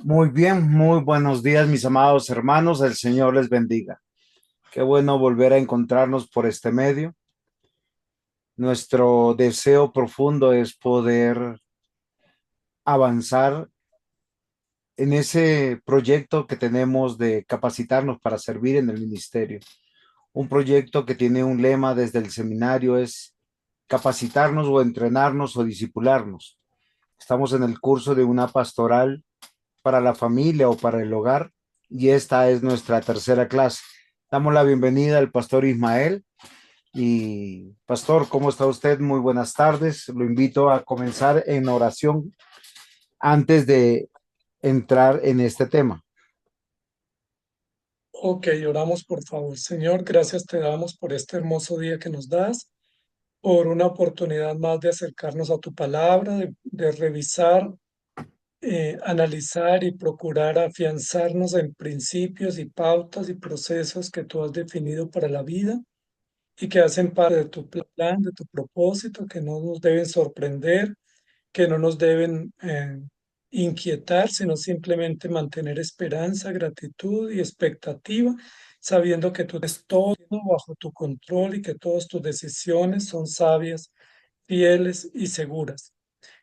Muy bien, muy buenos días, mis amados hermanos. El Señor les bendiga. Qué bueno volver a encontrarnos por este medio. Nuestro deseo profundo es poder avanzar en ese proyecto que tenemos de capacitarnos para servir en el ministerio. Un proyecto que tiene un lema desde el seminario es capacitarnos o entrenarnos o disipularnos. Estamos en el curso de una pastoral para la familia o para el hogar y esta es nuestra tercera clase. Damos la bienvenida al pastor Ismael y pastor, ¿cómo está usted? Muy buenas tardes. Lo invito a comenzar en oración antes de entrar en este tema. Ok, oramos por favor. Señor, gracias te damos por este hermoso día que nos das, por una oportunidad más de acercarnos a tu palabra, de revisar, analizar y procurar afianzarnos en principios y pautas y procesos que tú has definido para la vida y que hacen parte de tu plan, de tu propósito, que no nos deben sorprender, que no nos deben inquietar, sino simplemente mantener esperanza, gratitud y expectativa, sabiendo que tú tienes todo bajo tu control y que todas tus decisiones son sabias, fieles y seguras.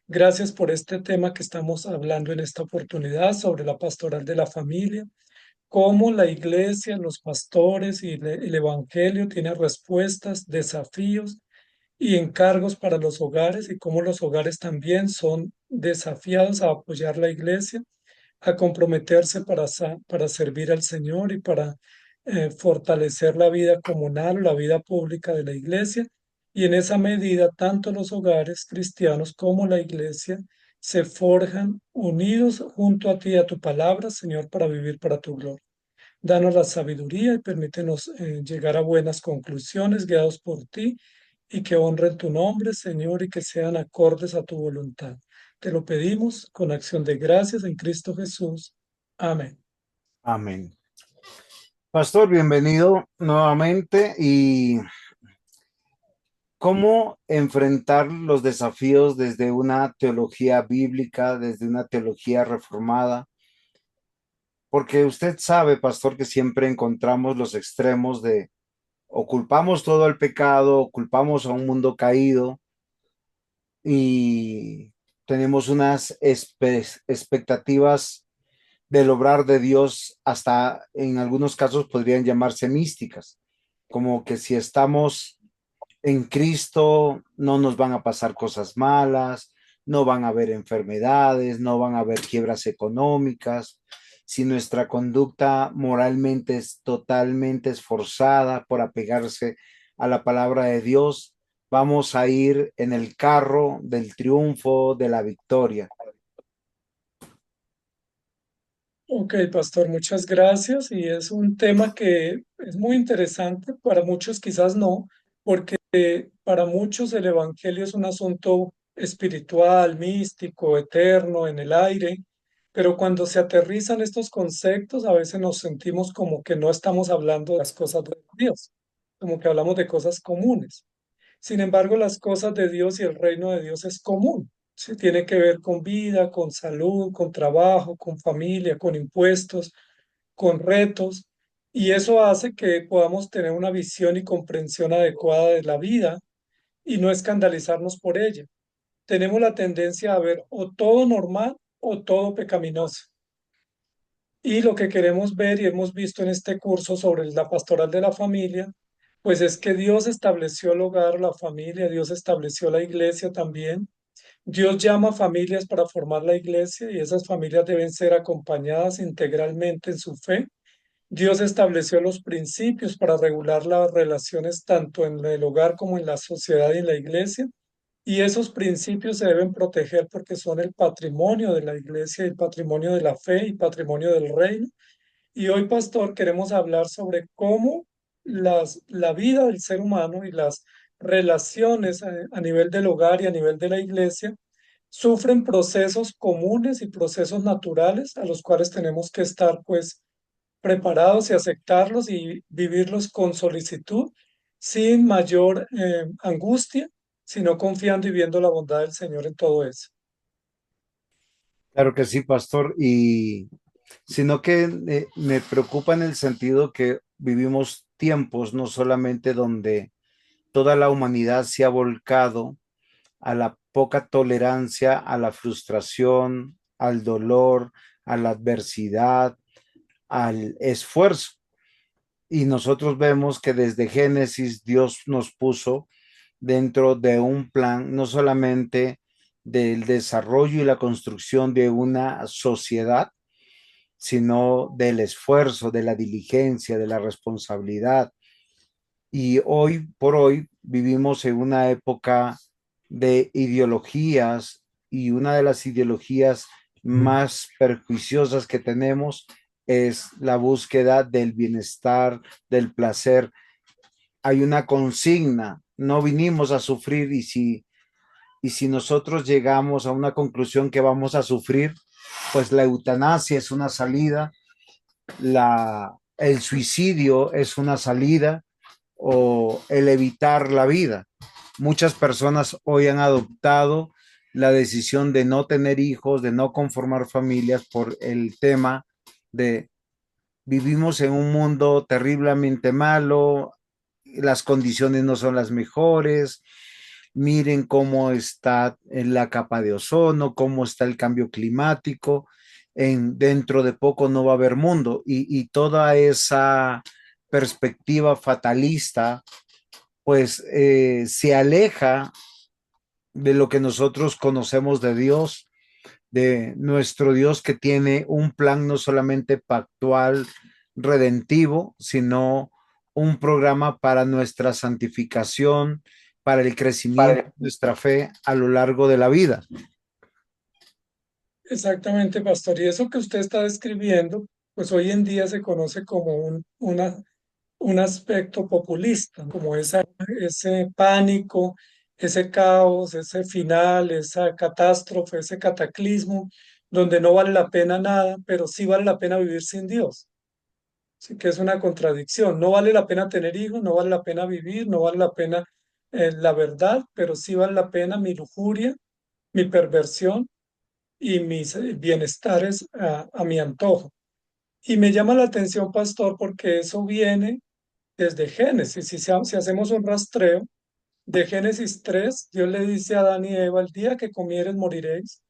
Gracias por este tema que estamos hablando en esta oportunidad sobre la pastoral de la familia, cómo la iglesia, los pastores y el evangelio tienen respuestas, desafíos y encargos para los hogares y cómo los hogares también son desafiados a apoyar la iglesia, a comprometerse para servir al Señor y para fortalecer la vida comunal, la vida pública de la iglesia. Y en esa medida, tanto los hogares cristianos como la iglesia se forjan unidos junto a ti y a tu palabra, Señor, para vivir para tu gloria. Danos la sabiduría y permítenos llegar a buenas conclusiones guiados por ti y que honren tu nombre, Señor, y que sean acordes a tu voluntad. Te lo pedimos con acción de gracias en Cristo Jesús. Amén. Amén. Pastor, bienvenido nuevamente y cómo enfrentar los desafíos desde una teología bíblica, desde una teología reformada. Porque usted sabe, pastor, que siempre encontramos los extremos de o culpamos todo al pecado, o culpamos a un mundo caído y tenemos unas expectativas del obrar de Dios, hasta en algunos casos podrían llamarse místicas, como que si estamos en Cristo no nos van a pasar cosas malas, no van a haber enfermedades, no van a haber quiebras económicas. Si nuestra conducta moralmente es totalmente esforzada por apegarse a la palabra de Dios, vamos a ir en el carro del triunfo, de la victoria. Ok, pastor, muchas gracias. Y es un tema que es muy interesante, para muchos quizás no, porque para muchos el Evangelio es un asunto espiritual, místico, eterno, en el aire, pero cuando se aterrizan estos conceptos, a veces nos sentimos como que no estamos hablando de las cosas de Dios, como que hablamos de cosas comunes. Sin embargo, las cosas de Dios y el reino de Dios es común. ¿Sí? Tiene que ver con vida, con salud, con trabajo, con familia, con impuestos, con retos. Y eso hace que podamos tener una visión y comprensión adecuada de la vida y no escandalizarnos por ella. Tenemos la tendencia a ver o todo normal o todo pecaminoso. Y lo que queremos ver y hemos visto en este curso sobre la pastoral de la familia, pues es que Dios estableció el hogar, la familia, Dios estableció la iglesia también. Dios llama a familias para formar la iglesia y esas familias deben ser acompañadas integralmente en su fe. Dios estableció los principios para regular las relaciones tanto en el hogar como en la sociedad y en la iglesia. Y esos principios se deben proteger porque son el patrimonio de la iglesia, el patrimonio de la fe y patrimonio del reino. Y hoy, pastor, queremos hablar sobre cómo la vida del ser humano y las relaciones a nivel del hogar y a nivel de la iglesia sufren procesos comunes y procesos naturales a los cuales tenemos que estar pues preparados y aceptarlos y vivirlos con solicitud, sin mayor angustia, sino confiando y viendo la bondad del Señor en todo eso. Claro que sí, pastor, y sino que me preocupa en el sentido que vivimos tiempos no solamente donde toda la humanidad se ha volcado a la poca tolerancia, a la frustración, al dolor, a la adversidad, al esfuerzo. Y nosotros vemos que desde Génesis Dios nos puso dentro de un plan no solamente del desarrollo y la construcción de una sociedad, sino del esfuerzo, de la diligencia, de la responsabilidad. Y hoy por hoy vivimos en una época de ideologías y una de las ideologías más perjuiciosas que tenemos es la búsqueda del bienestar, del placer. Hay una consigna, no vinimos a sufrir y si nosotros llegamos a una conclusión que vamos a sufrir, pues la eutanasia es una salida, el suicidio es una salida o el evitar la vida. Muchas personas hoy han adoptado la decisión de no tener hijos, de no conformar familias por el tema de vivimos en un mundo terriblemente malo, las condiciones no son las mejores, miren cómo está en la capa de ozono, cómo está el cambio climático, dentro de poco no va a haber mundo y toda esa perspectiva fatalista pues se aleja de lo que nosotros conocemos de Dios, de nuestro Dios que tiene un plan no solamente pactual, redentivo, sino un programa para nuestra santificación, para el crecimiento de nuestra fe a lo largo de la vida. Exactamente, pastor. Y eso que usted está describiendo, pues hoy en día se conoce como un aspecto populista, como ese pánico, ese caos, ese final, esa catástrofe, ese cataclismo, donde no vale la pena nada, pero sí vale la pena vivir sin Dios. Sí que es una contradicción. No vale la pena tener hijos, no vale la pena vivir, no vale la pena la verdad, pero sí vale la pena mi lujuria, mi perversión y mis bienestares a mi antojo. Y me llama la atención, pastor, porque eso viene desde Génesis. Si hacemos un rastreo de Génesis 3, Dios le dice a Adán y Eva, el día que comieres moriréis,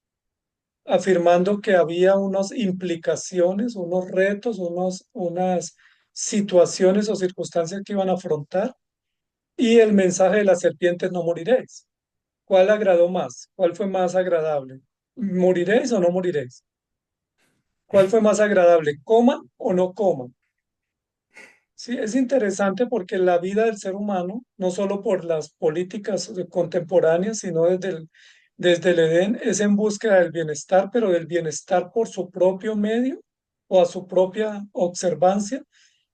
afirmando que había unas implicaciones, unos retos, unas situaciones o circunstancias que iban a afrontar. Y el mensaje de las serpientes, no moriréis. ¿Cuál agradó más? ¿Cuál fue más agradable? ¿Moriréis o no moriréis? ¿Cuál fue más agradable? ¿Coman o no coman? Sí, es interesante porque la vida del ser humano, no solo por las políticas contemporáneas, sino desde el Edén, es en búsqueda del bienestar, pero del bienestar por su propio medio o a su propia observancia,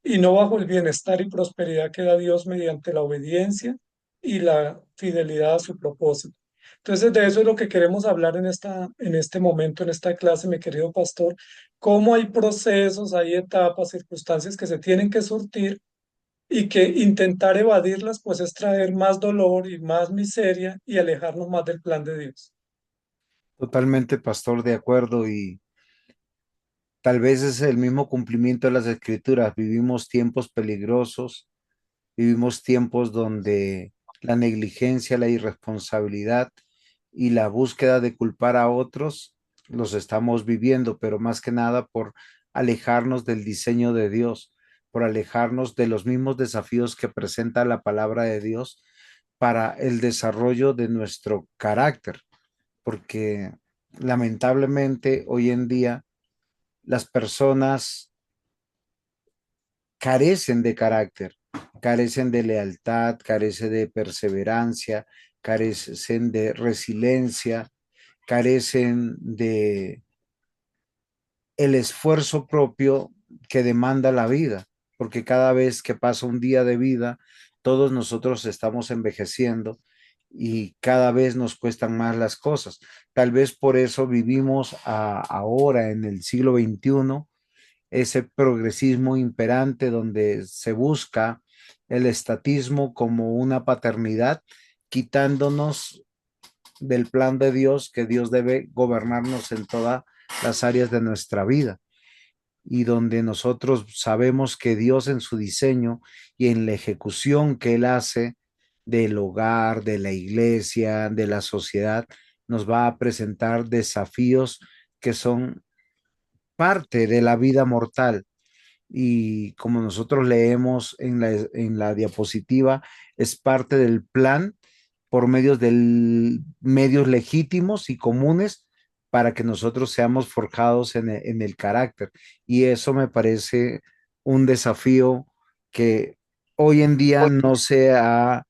y no bajo el bienestar y prosperidad que da Dios mediante la obediencia y la fidelidad a su propósito. Entonces, de eso es lo que queremos hablar en este momento, en esta clase, mi querido pastor, cómo hay procesos, hay etapas, circunstancias que se tienen que surtir y que intentar evadirlas pues es traer más dolor y más miseria y alejarnos más del plan de Dios. Totalmente, pastor, de acuerdo y tal vez es el mismo cumplimiento de las escrituras. Vivimos tiempos peligrosos, vivimos tiempos donde la negligencia, la irresponsabilidad y la búsqueda de culpar a otros los estamos viviendo, pero más que nada por alejarnos del diseño de Dios, por alejarnos de los mismos desafíos que presenta la palabra de Dios para el desarrollo de nuestro carácter, porque lamentablemente hoy en día las personas carecen de carácter, carecen de lealtad, carecen de perseverancia, carecen de resiliencia, carecen de el esfuerzo propio que demanda la vida, porque cada vez que pasa un día de vida, todos nosotros estamos envejeciendo y cada vez nos cuestan más las cosas. Tal vez por eso vivimos ahora en el siglo XXI ese progresismo imperante donde se busca el estatismo como una paternidad, quitándonos del plan de Dios, que Dios debe gobernarnos en toda las áreas de nuestra vida y donde nosotros sabemos que Dios en su diseño y en la ejecución que Él hace del hogar, de la iglesia, de la sociedad, nos va a presentar desafíos que son parte de la vida mortal. Y como nosotros leemos en la diapositiva, es parte del plan por medios legítimos y comunes para que nosotros seamos forjados en el carácter. Y eso me parece un desafío que hoy en día no se ha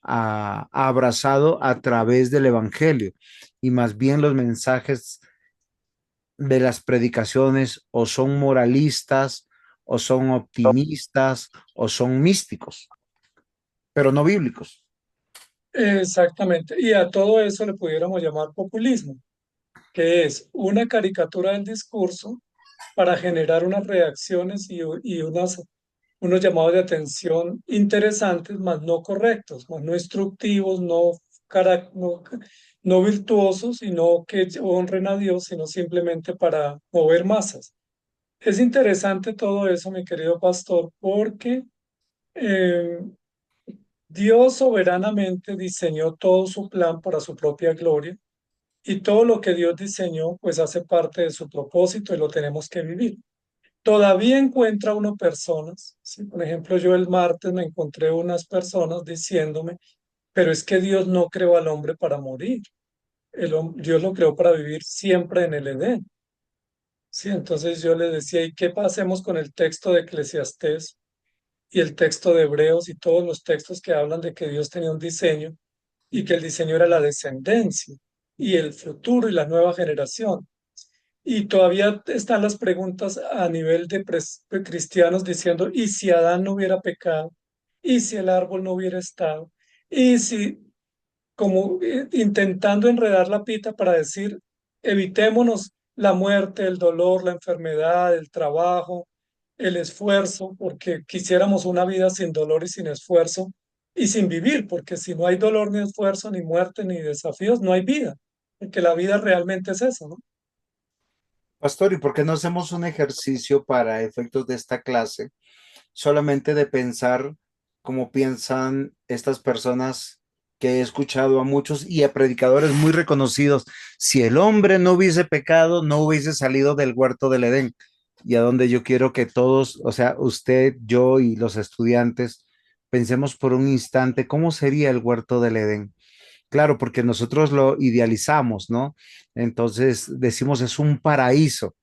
abrazado a través del Evangelio y más bien los mensajes de las predicaciones o son moralistas o son optimistas o son místicos, pero no bíblicos. Exactamente. Y a todo eso le pudiéramos llamar populismo, que es una caricatura del discurso para generar unas reacciones y unos llamados de atención interesantes, más no correctos, más no instructivos, no virtuosos, sino que honren a Dios, sino simplemente para mover masas. Es interesante todo eso, mi querido pastor, porque eh, Dios soberanamente diseñó todo su plan para su propia gloria y todo lo que Dios diseñó pues hace parte de su propósito y lo tenemos que vivir. Todavía encuentra uno personas, ¿sí? Por ejemplo, yo el martes me encontré unas personas diciéndome, pero es que Dios no creó al hombre para morir, Dios lo creó para vivir siempre en el Edén. Sí, entonces yo le decía, ¿y qué pasemos con el texto de Eclesiastés y el texto de Hebreos y todos los textos que hablan de que Dios tenía un diseño y que el diseño era la descendencia y el futuro y la nueva generación? Y todavía están las preguntas a nivel de cristianos diciendo, ¿y si Adán no hubiera pecado? ¿Y si el árbol no hubiera estado? ¿Y si, como intentando enredar la pita para decir, evitémonos la muerte, el dolor, la enfermedad, el trabajo, el esfuerzo, porque quisiéramos una vida sin dolor y sin esfuerzo y sin vivir, porque si no hay dolor ni esfuerzo, ni muerte, ni desafíos, no hay vida, porque la vida realmente es eso, ¿no? Pastor, ¿y por qué no hacemos un ejercicio para efectos de esta clase, solamente de pensar como piensan estas personas que he escuchado a muchos y a predicadores muy reconocidos? Si el hombre no hubiese pecado, no hubiese salido del huerto del Edén. Y a donde yo quiero que todos, o sea, usted, yo y los estudiantes, pensemos por un instante cómo sería el huerto del Edén. Claro, porque nosotros lo idealizamos, ¿no? Entonces decimos es un paraíso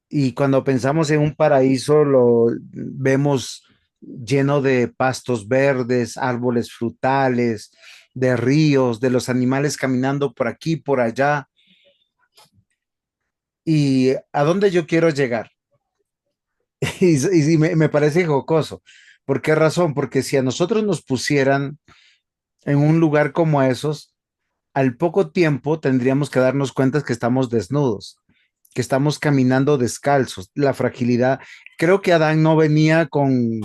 y cuando pensamos en un paraíso, lo vemos lleno de pastos verdes, árboles frutales, de ríos, de los animales caminando por aquí, por allá. ¿Y a dónde yo quiero llegar? Y me parece jocoso. ¿Por qué razón? Porque si a nosotros nos pusieran en un lugar como esos, al poco tiempo tendríamos que darnos cuenta que estamos desnudos, que estamos caminando descalzos, la fragilidad. Creo que Adán no venía con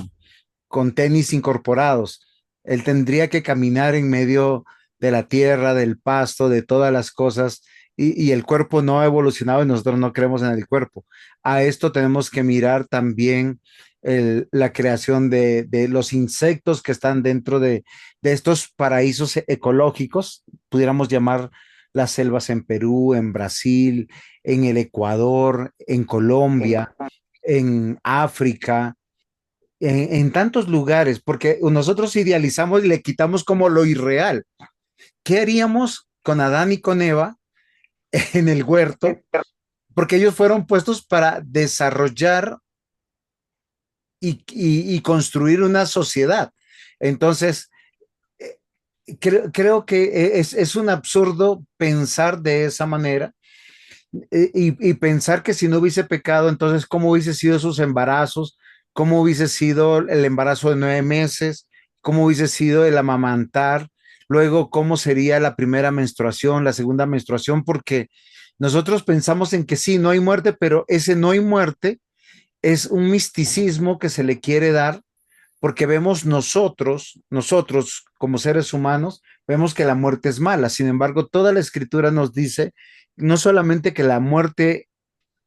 tenis incorporados. Él tendría que caminar en medio de la tierra, del pasto, de todas las cosas, y el cuerpo no ha evolucionado y nosotros no creemos en el cuerpo. A esto tenemos que mirar también la creación de los insectos que están dentro de estos paraísos ecológicos, pudiéramos llamar las selvas en Perú, en Brasil, en el Ecuador, en Colombia, en África, en tantos lugares, porque nosotros idealizamos y le quitamos como lo irreal. ¿Qué haríamos con Adán y con Eva en el huerto? Porque ellos fueron puestos para desarrollar y construir una sociedad. Entonces, eh, creo que es un absurdo pensar de esa manera y pensar que si no hubiese pecado, entonces, ¿cómo hubiese sido sus embarazos? ¿Cómo hubiese sido el embarazo de 9 meses? ¿Cómo hubiese sido el amamantar? Luego, ¿cómo sería la primera menstruación, la segunda menstruación? Porque nosotros pensamos en que sí, no hay muerte, pero ese no hay muerte es un misticismo que se le quiere dar porque vemos nosotros como seres humanos, vemos que la muerte es mala. Sin embargo, toda la escritura nos dice no solamente que la muerte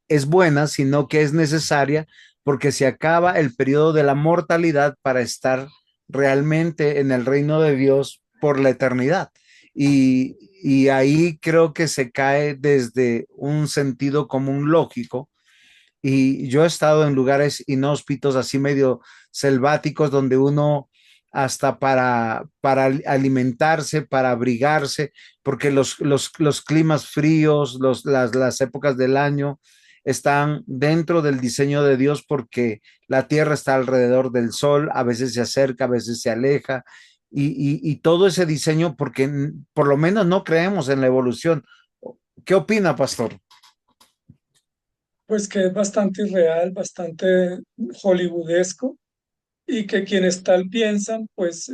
es buena, sino que es necesaria porque se acaba el periodo de la mortalidad para estar realmente en el reino de Dios por la eternidad. Y ahí creo que se cae desde un sentido común lógico, y yo he estado en lugares inhóspitos, así medio selváticos, donde uno hasta para alimentarse, para abrigarse, porque los climas fríos, las épocas del año están dentro del diseño de Dios, porque la tierra está alrededor del sol, a veces se acerca, a veces se aleja, y todo ese diseño, porque por lo menos no creemos en la evolución. ¿Qué opina, pastor? Pues que es bastante irreal, bastante hollywoodesco y que quienes tal piensan, pues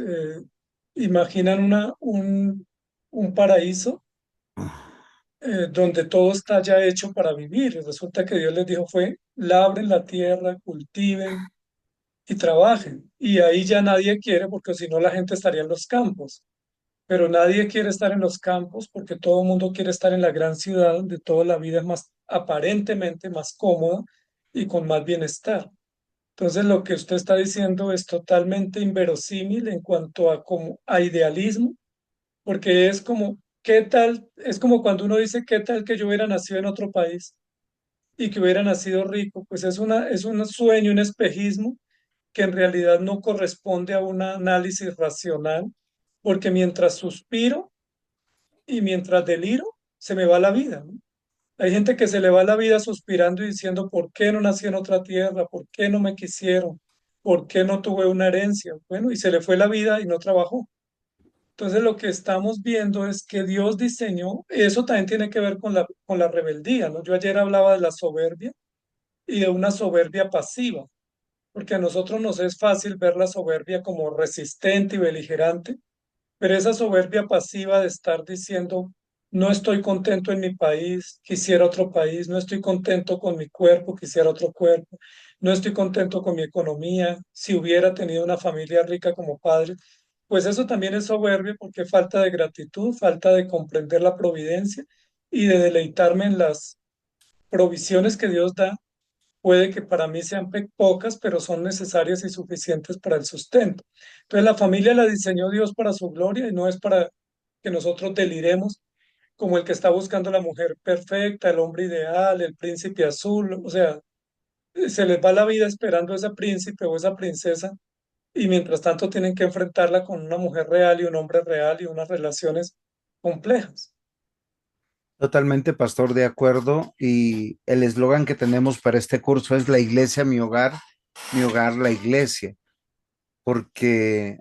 imaginan un paraíso donde todo está ya hecho para vivir. Y resulta que Dios les dijo fue, labren la tierra, cultiven y trabajen. Y ahí ya nadie quiere porque si no la gente estaría en los campos. Pero nadie quiere estar en los campos porque todo el mundo quiere estar en la gran ciudad donde toda la vida es más aparentemente más cómoda y con más bienestar. Entonces, lo que usted está diciendo es totalmente inverosímil en cuanto a, como, a idealismo, porque es como, ¿qué tal? Es como cuando uno dice, ¿qué tal que yo hubiera nacido en otro país y que hubiera nacido rico? Pues es un sueño, un espejismo que en realidad no corresponde a un análisis racional, porque mientras suspiro y mientras deliro, se me va la vida, ¿no? Hay gente que se le va la vida suspirando y diciendo, ¿por qué no nací en otra tierra? ¿Por qué no me quisieron? ¿Por qué no tuve una herencia? Bueno, y se le fue la vida y no trabajó. Entonces lo que estamos viendo es que Dios diseñó, eso también tiene que ver con la rebeldía, ¿no? Yo ayer hablaba de la soberbia y de una soberbia pasiva, porque a nosotros nos es fácil ver la soberbia como resistente y beligerante, pero esa soberbia pasiva de estar diciendo, no estoy contento en mi país, quisiera otro país, no estoy contento con mi cuerpo, quisiera otro cuerpo, no estoy contento con mi economía, si hubiera tenido una familia rica como padre, pues eso también es soberbia porque falta de gratitud, falta de comprender la providencia y de deleitarme en las provisiones que Dios da. Puede que para mí sean pocas, pero son necesarias y suficientes para el sustento. Entonces la familia la diseñó Dios para su gloria y no es para que nosotros deliremos como el que está buscando la mujer perfecta, el hombre ideal, el príncipe azul. O sea, se les va la vida esperando ese príncipe o esa princesa y mientras tanto tienen que enfrentarla con una mujer real y un hombre real y unas relaciones complejas. Totalmente, pastor, de acuerdo. Y el eslogan que tenemos para este curso es la iglesia, mi hogar, la iglesia, porque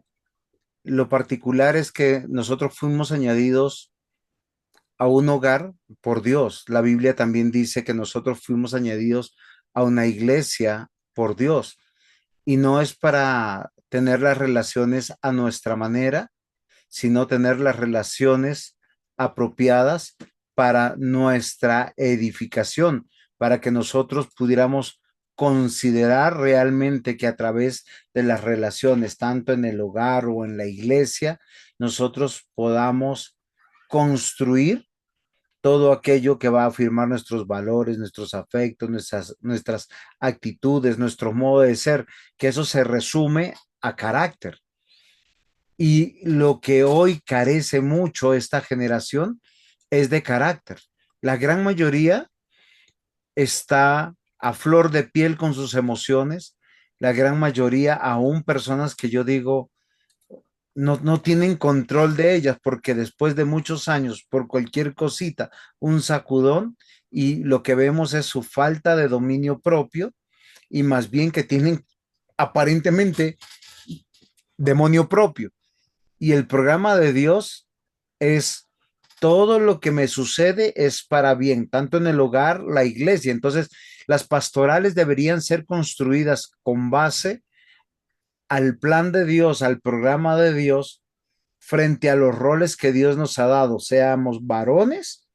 lo particular es que nosotros fuimos añadidos a un hogar por Dios. La Biblia también dice que nosotros fuimos añadidos a una iglesia por Dios, y no es para tener las relaciones a nuestra manera, sino tener las relaciones apropiadas para nuestra edificación, para que nosotros pudiéramos considerar realmente que a través de las relaciones, tanto en el hogar o en la iglesia, nosotros podamos construir todo aquello que va a afirmar nuestros valores, nuestros afectos, nuestras actitudes, nuestro modo de ser, que eso se resume a carácter. Y lo que hoy carece mucho esta generación es de carácter. La gran mayoría está a flor de piel con sus emociones. La gran mayoría, aún personas que yo digo, no tienen control de ellas, porque después de muchos años, por cualquier cosita, un sacudón, y lo que vemos es su falta de dominio propio, y más bien que tienen aparentemente demonio propio. Y el programa de Dios es: todo lo que me sucede es para bien, tanto en el hogar, la iglesia. Entonces, las pastorales deberían ser construidas con base al plan de Dios, al programa de Dios, frente a los roles que Dios nos ha dado, seamos varones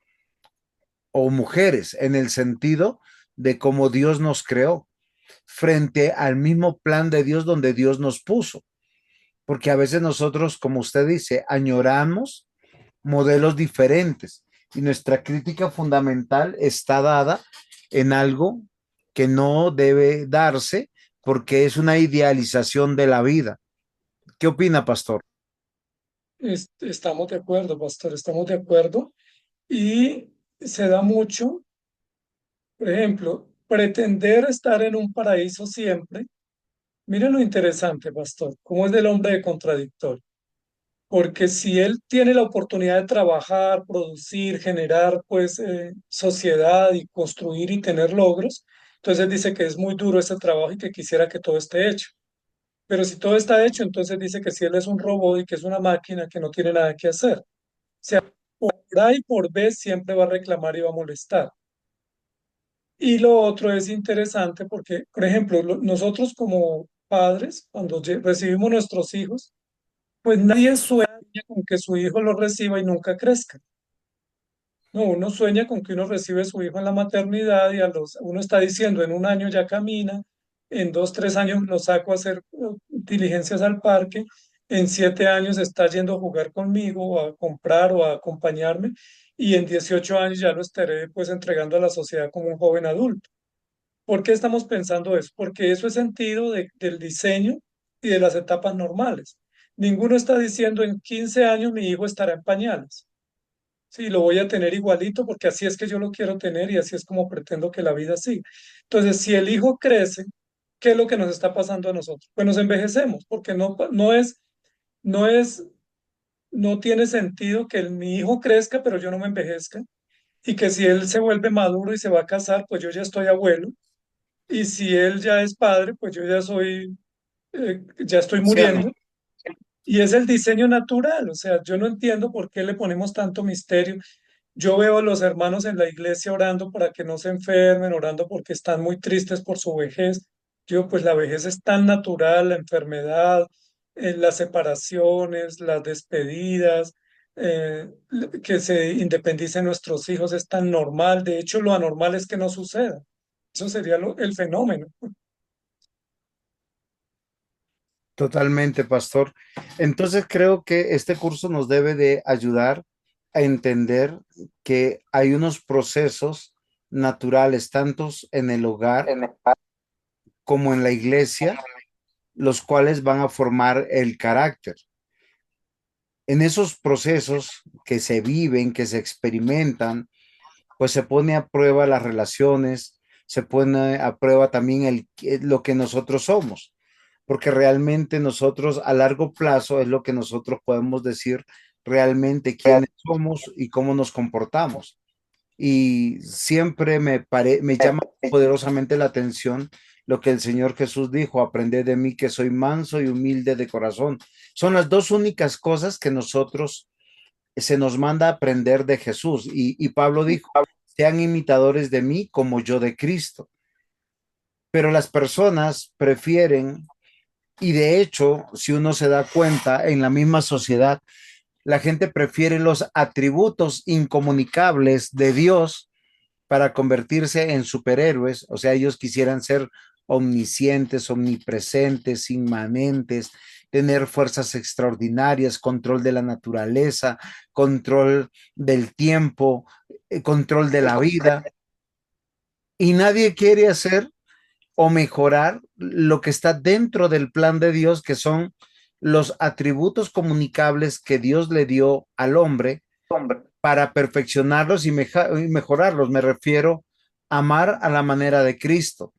o mujeres, en el sentido de cómo Dios nos creó, frente al mismo plan de Dios donde Dios nos puso. Porque a veces nosotros, como usted dice, añoramos modelos diferentes, y nuestra crítica fundamental está dada en algo que no debe darse porque es una idealización de la vida. ¿Qué opina, pastor? Estamos de acuerdo, pastor, estamos de acuerdo. Y se da mucho, por ejemplo, pretender estar en un paraíso siempre. Mire lo interesante, pastor, cómo es del hombre de contradictorio. Porque si él tiene la oportunidad de trabajar, producir, generar pues sociedad y construir y tener logros, entonces dice que es muy duro ese trabajo y que quisiera que todo esté hecho. Pero si todo está hecho, entonces dice que si él es un robot y que es una máquina que no tiene nada que hacer. O sea, por A y por B siempre va a reclamar y va a molestar. Y lo otro es interesante porque, por ejemplo, nosotros como padres, cuando recibimos nuestros hijos, pues nadie sueña con que su hijo lo reciba y nunca crezca. No, uno sueña con que uno recibe a su hijo en la maternidad y uno está diciendo en un año ya camina, en 2, 3 años lo saco a hacer diligencias al parque, en 7 años está yendo a jugar conmigo o a comprar o a acompañarme y en 18 años ya lo estaré pues entregando a la sociedad como un joven adulto. ¿Por qué estamos pensando eso? Porque eso es sentido del diseño y de las etapas normales. Ninguno está diciendo en 15 años mi hijo estará en pañales. Sí, lo voy a tener igualito porque así es que yo lo quiero tener y así es como pretendo que la vida siga. Entonces, si el hijo crece, ¿qué es lo que nos está pasando a nosotros? Pues nos envejecemos porque no es, no tiene sentido que mi hijo crezca, pero yo no me envejezca. Y que si él se vuelve maduro y se va a casar, pues yo ya estoy abuelo. Y si él ya es padre, pues yo ya estoy Anciano. muriendo. Y es el diseño natural, o sea, yo no entiendo por qué le ponemos tanto misterio. Yo veo a los hermanos en la iglesia orando para que no se enfermen, orando porque están muy tristes por su vejez. Yo, pues la vejez es tan natural, la enfermedad, las separaciones, las despedidas, que se independicen nuestros hijos es tan normal. De hecho, lo anormal es que no suceda. Eso sería el fenómeno. Totalmente, pastor. Entonces creo que este curso nos debe de ayudar a entender que hay unos procesos naturales, tantos en el hogar como en la iglesia, los cuales van a formar el carácter. En esos procesos que se viven, que se experimentan, pues se pone a prueba las relaciones, se pone a prueba también lo que nosotros somos, porque realmente nosotros a largo plazo es lo que nosotros podemos decir realmente quiénes somos y cómo nos comportamos. Y siempre me llama poderosamente la atención lo que el Señor Jesús dijo: aprended de mí que soy manso y humilde de corazón. Son las dos únicas cosas que nosotros se nos manda a aprender de Jesús. Y Pablo dijo: sean imitadores de mí como yo de Cristo. Pero las personas prefieren, y de hecho, si uno se da cuenta, en la misma sociedad, la gente prefiere los atributos incomunicables de Dios para convertirse en superhéroes. O sea, ellos quisieran ser omniscientes, omnipresentes, inmanentes, tener fuerzas extraordinarias, control de la naturaleza, control del tiempo, control de la vida. Y nadie quiere hacer o mejorar lo que está dentro del plan de Dios, que son los atributos comunicables que Dios le dio al hombre para perfeccionarlos y mejorarlos. Me refiero a amar a la manera de Cristo,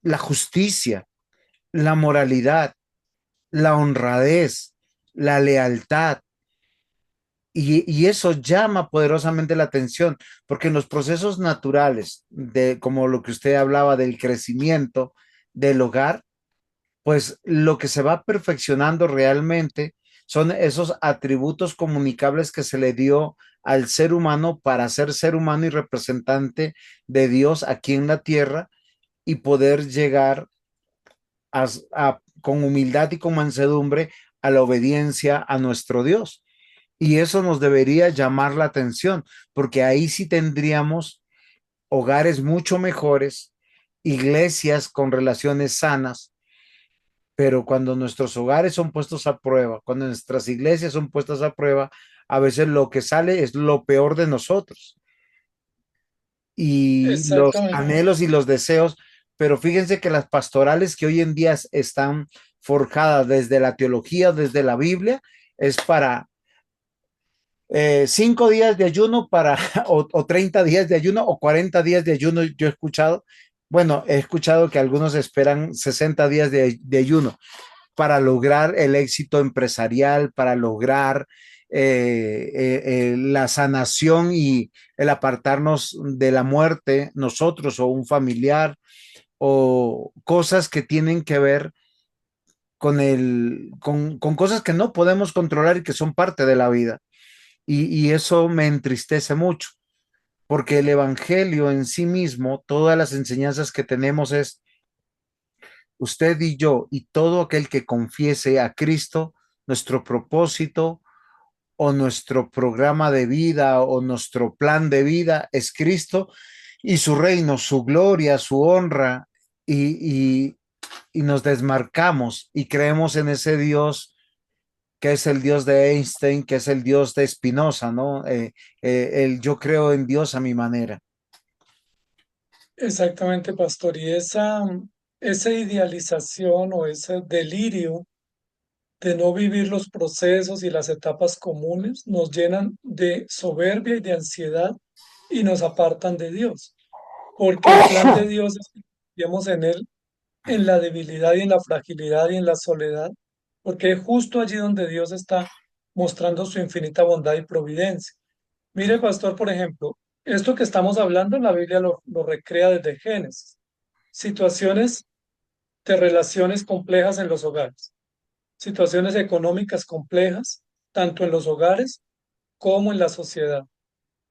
la justicia, la moralidad, la honradez, la lealtad. Y eso llama poderosamente la atención, porque en los procesos naturales, como lo que usted hablaba del crecimiento del hogar, pues lo que se va perfeccionando realmente son esos atributos comunicables que se le dio al ser humano para ser ser humano y representante de Dios aquí en la tierra y poder llegar con humildad y con mansedumbre a la obediencia a nuestro Dios. Y eso nos debería llamar la atención, porque ahí sí tendríamos hogares mucho mejores, iglesias con relaciones sanas. Pero cuando nuestros hogares son puestos a prueba, cuando nuestras iglesias son puestas a prueba, a veces lo que sale es lo peor de nosotros. y los Exactamente, anhelos y los deseos, pero fíjense que las pastorales que hoy en día están forjadas desde la teología, desde la Biblia, es para 5 días de ayuno para, o 30 días de ayuno, o 40 días de ayuno. Yo he escuchado, bueno, he escuchado que algunos esperan 60 días de ayuno para lograr el éxito empresarial, para lograr la sanación y el apartarnos de la muerte, nosotros o un familiar, o cosas que tienen que ver con cosas que no podemos controlar y que son parte de la vida. Y eso me entristece mucho, porque el Evangelio en sí mismo, todas las enseñanzas que tenemos es usted y yo y todo aquel que confiese a Cristo, nuestro propósito o nuestro programa de vida o nuestro plan de vida es Cristo y su reino, su gloria, su honra, y nos desmarcamos y creemos en ese Dios que es el Dios de Einstein, que es el Dios de Spinoza, ¿no? Yo creo en Dios a mi manera. exactamente, pastor. Y esa idealización o ese delirio de no vivir los procesos y las etapas comunes nos llenan de soberbia y de ansiedad y nos apartan de Dios, porque el plan de Dios es que confiemos en Él en la debilidad y en la fragilidad y en la soledad, porque es justo allí donde Dios está mostrando su infinita bondad y providencia. Mire, pastor, por ejemplo, esto que estamos hablando, la Biblia lo recrea desde Génesis, situaciones de relaciones complejas en los hogares, situaciones económicas complejas, tanto en los hogares como en la sociedad,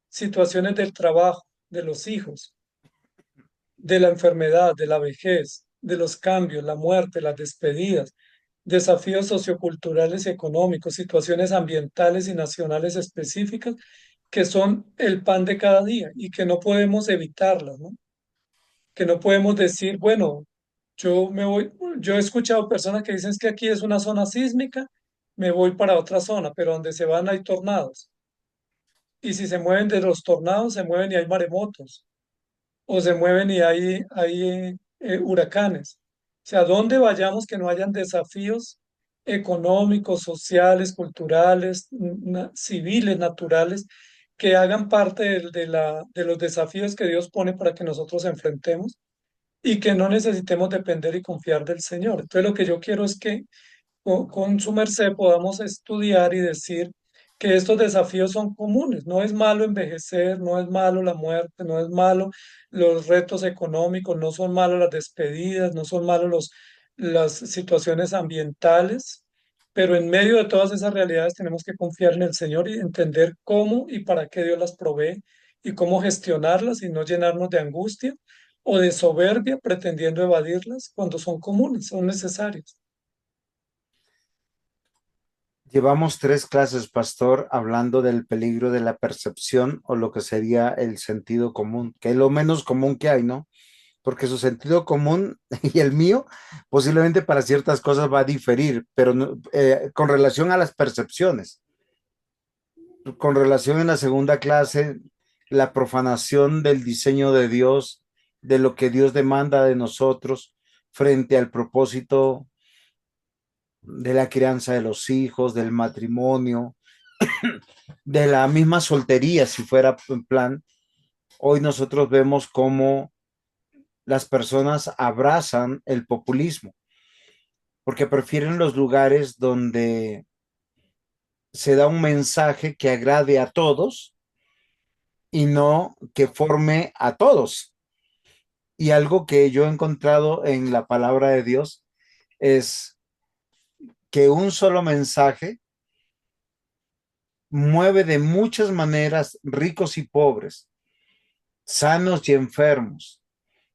situaciones del trabajo, de los hijos, de la enfermedad, de la vejez, de los cambios, la muerte, las despedidas, desafíos socioculturales y económicos, situaciones ambientales y nacionales específicas que son el pan de cada día y que no podemos evitarlas, ¿no? Que no podemos decir, bueno, yo he escuchado personas que dicen "Es que aquí es una zona sísmica, me voy para otra zona, pero donde se van hay tornados. Y si se mueven de los tornados, se mueven y hay maremotos o se mueven y hay huracanes. O sea, donde vayamos que no hayan desafíos económicos, sociales, culturales, civiles, naturales, que hagan parte de los desafíos que Dios pone para que nosotros enfrentemos y que no necesitemos depender y confiar del Señor. Entonces, lo que yo quiero es que con su merced podamos estudiar y decir que estos desafíos son comunes. No es malo envejecer, no es malo la muerte, no es malo los retos económicos, no son malos las despedidas, no son malos las situaciones ambientales, pero en medio de todas esas realidades tenemos que confiar en el Señor y entender cómo y para qué Dios las provee y cómo gestionarlas y no llenarnos de angustia o de soberbia pretendiendo evadirlas cuando son comunes, son necesarias. Llevamos 3 clases, pastor, hablando del peligro de la percepción o lo que sería el sentido común, que es lo menos común que hay, ¿no? Porque su sentido común y el mío posiblemente para ciertas cosas va a diferir, pero con relación a las percepciones, con relación en la 2 clase, la profanación del diseño de Dios, de lo que Dios demanda de nosotros frente al propósito de la crianza de los hijos, del matrimonio, de la misma soltería, si fuera en plan. Hoy nosotros vemos cómo las personas abrazan el populismo, porque prefieren los lugares donde se da un mensaje que agrade a todos y no que forme a todos. Y algo que yo he encontrado en la palabra de Dios es que un solo mensaje mueve de muchas maneras ricos y pobres, sanos y enfermos,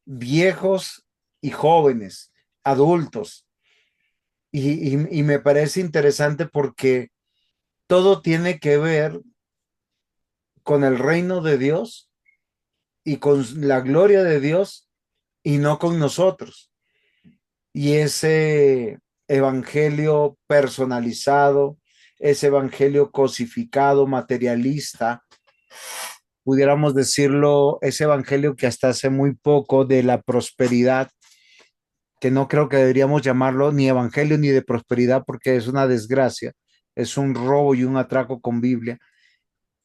viejos y jóvenes, adultos. Y me parece interesante porque todo tiene que ver con el reino de Dios y con la gloria de Dios y no con nosotros. Y ese evangelio personalizado, ese evangelio cosificado, materialista, pudiéramos decirlo, ese evangelio que hasta hace muy poco de la prosperidad, que no creo que deberíamos llamarlo ni evangelio ni de prosperidad porque es una desgracia, es un robo y un atraco con Biblia,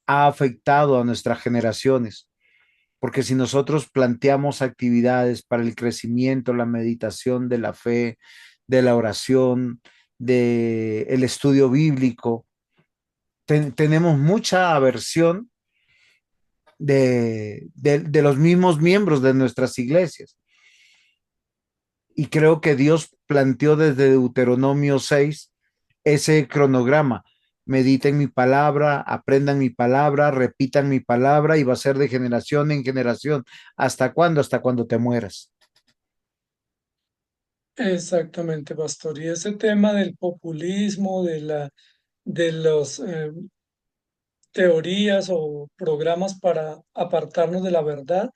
ha afectado a nuestras generaciones. Porque si nosotros planteamos actividades para el crecimiento, la meditación de la fe, de la oración, de el estudio bíblico, tenemos mucha aversión de los mismos miembros de nuestras iglesias. Y creo que Dios planteó desde Deuteronomio 6 ese cronograma. Mediten mi palabra, aprendan mi palabra, repitan mi palabra y va a ser de generación en generación. ¿Hasta cuándo? Hasta cuando te mueras. Exactamente, pastor. Y ese tema del populismo, de los teorías o programas para apartarnos de la verdad,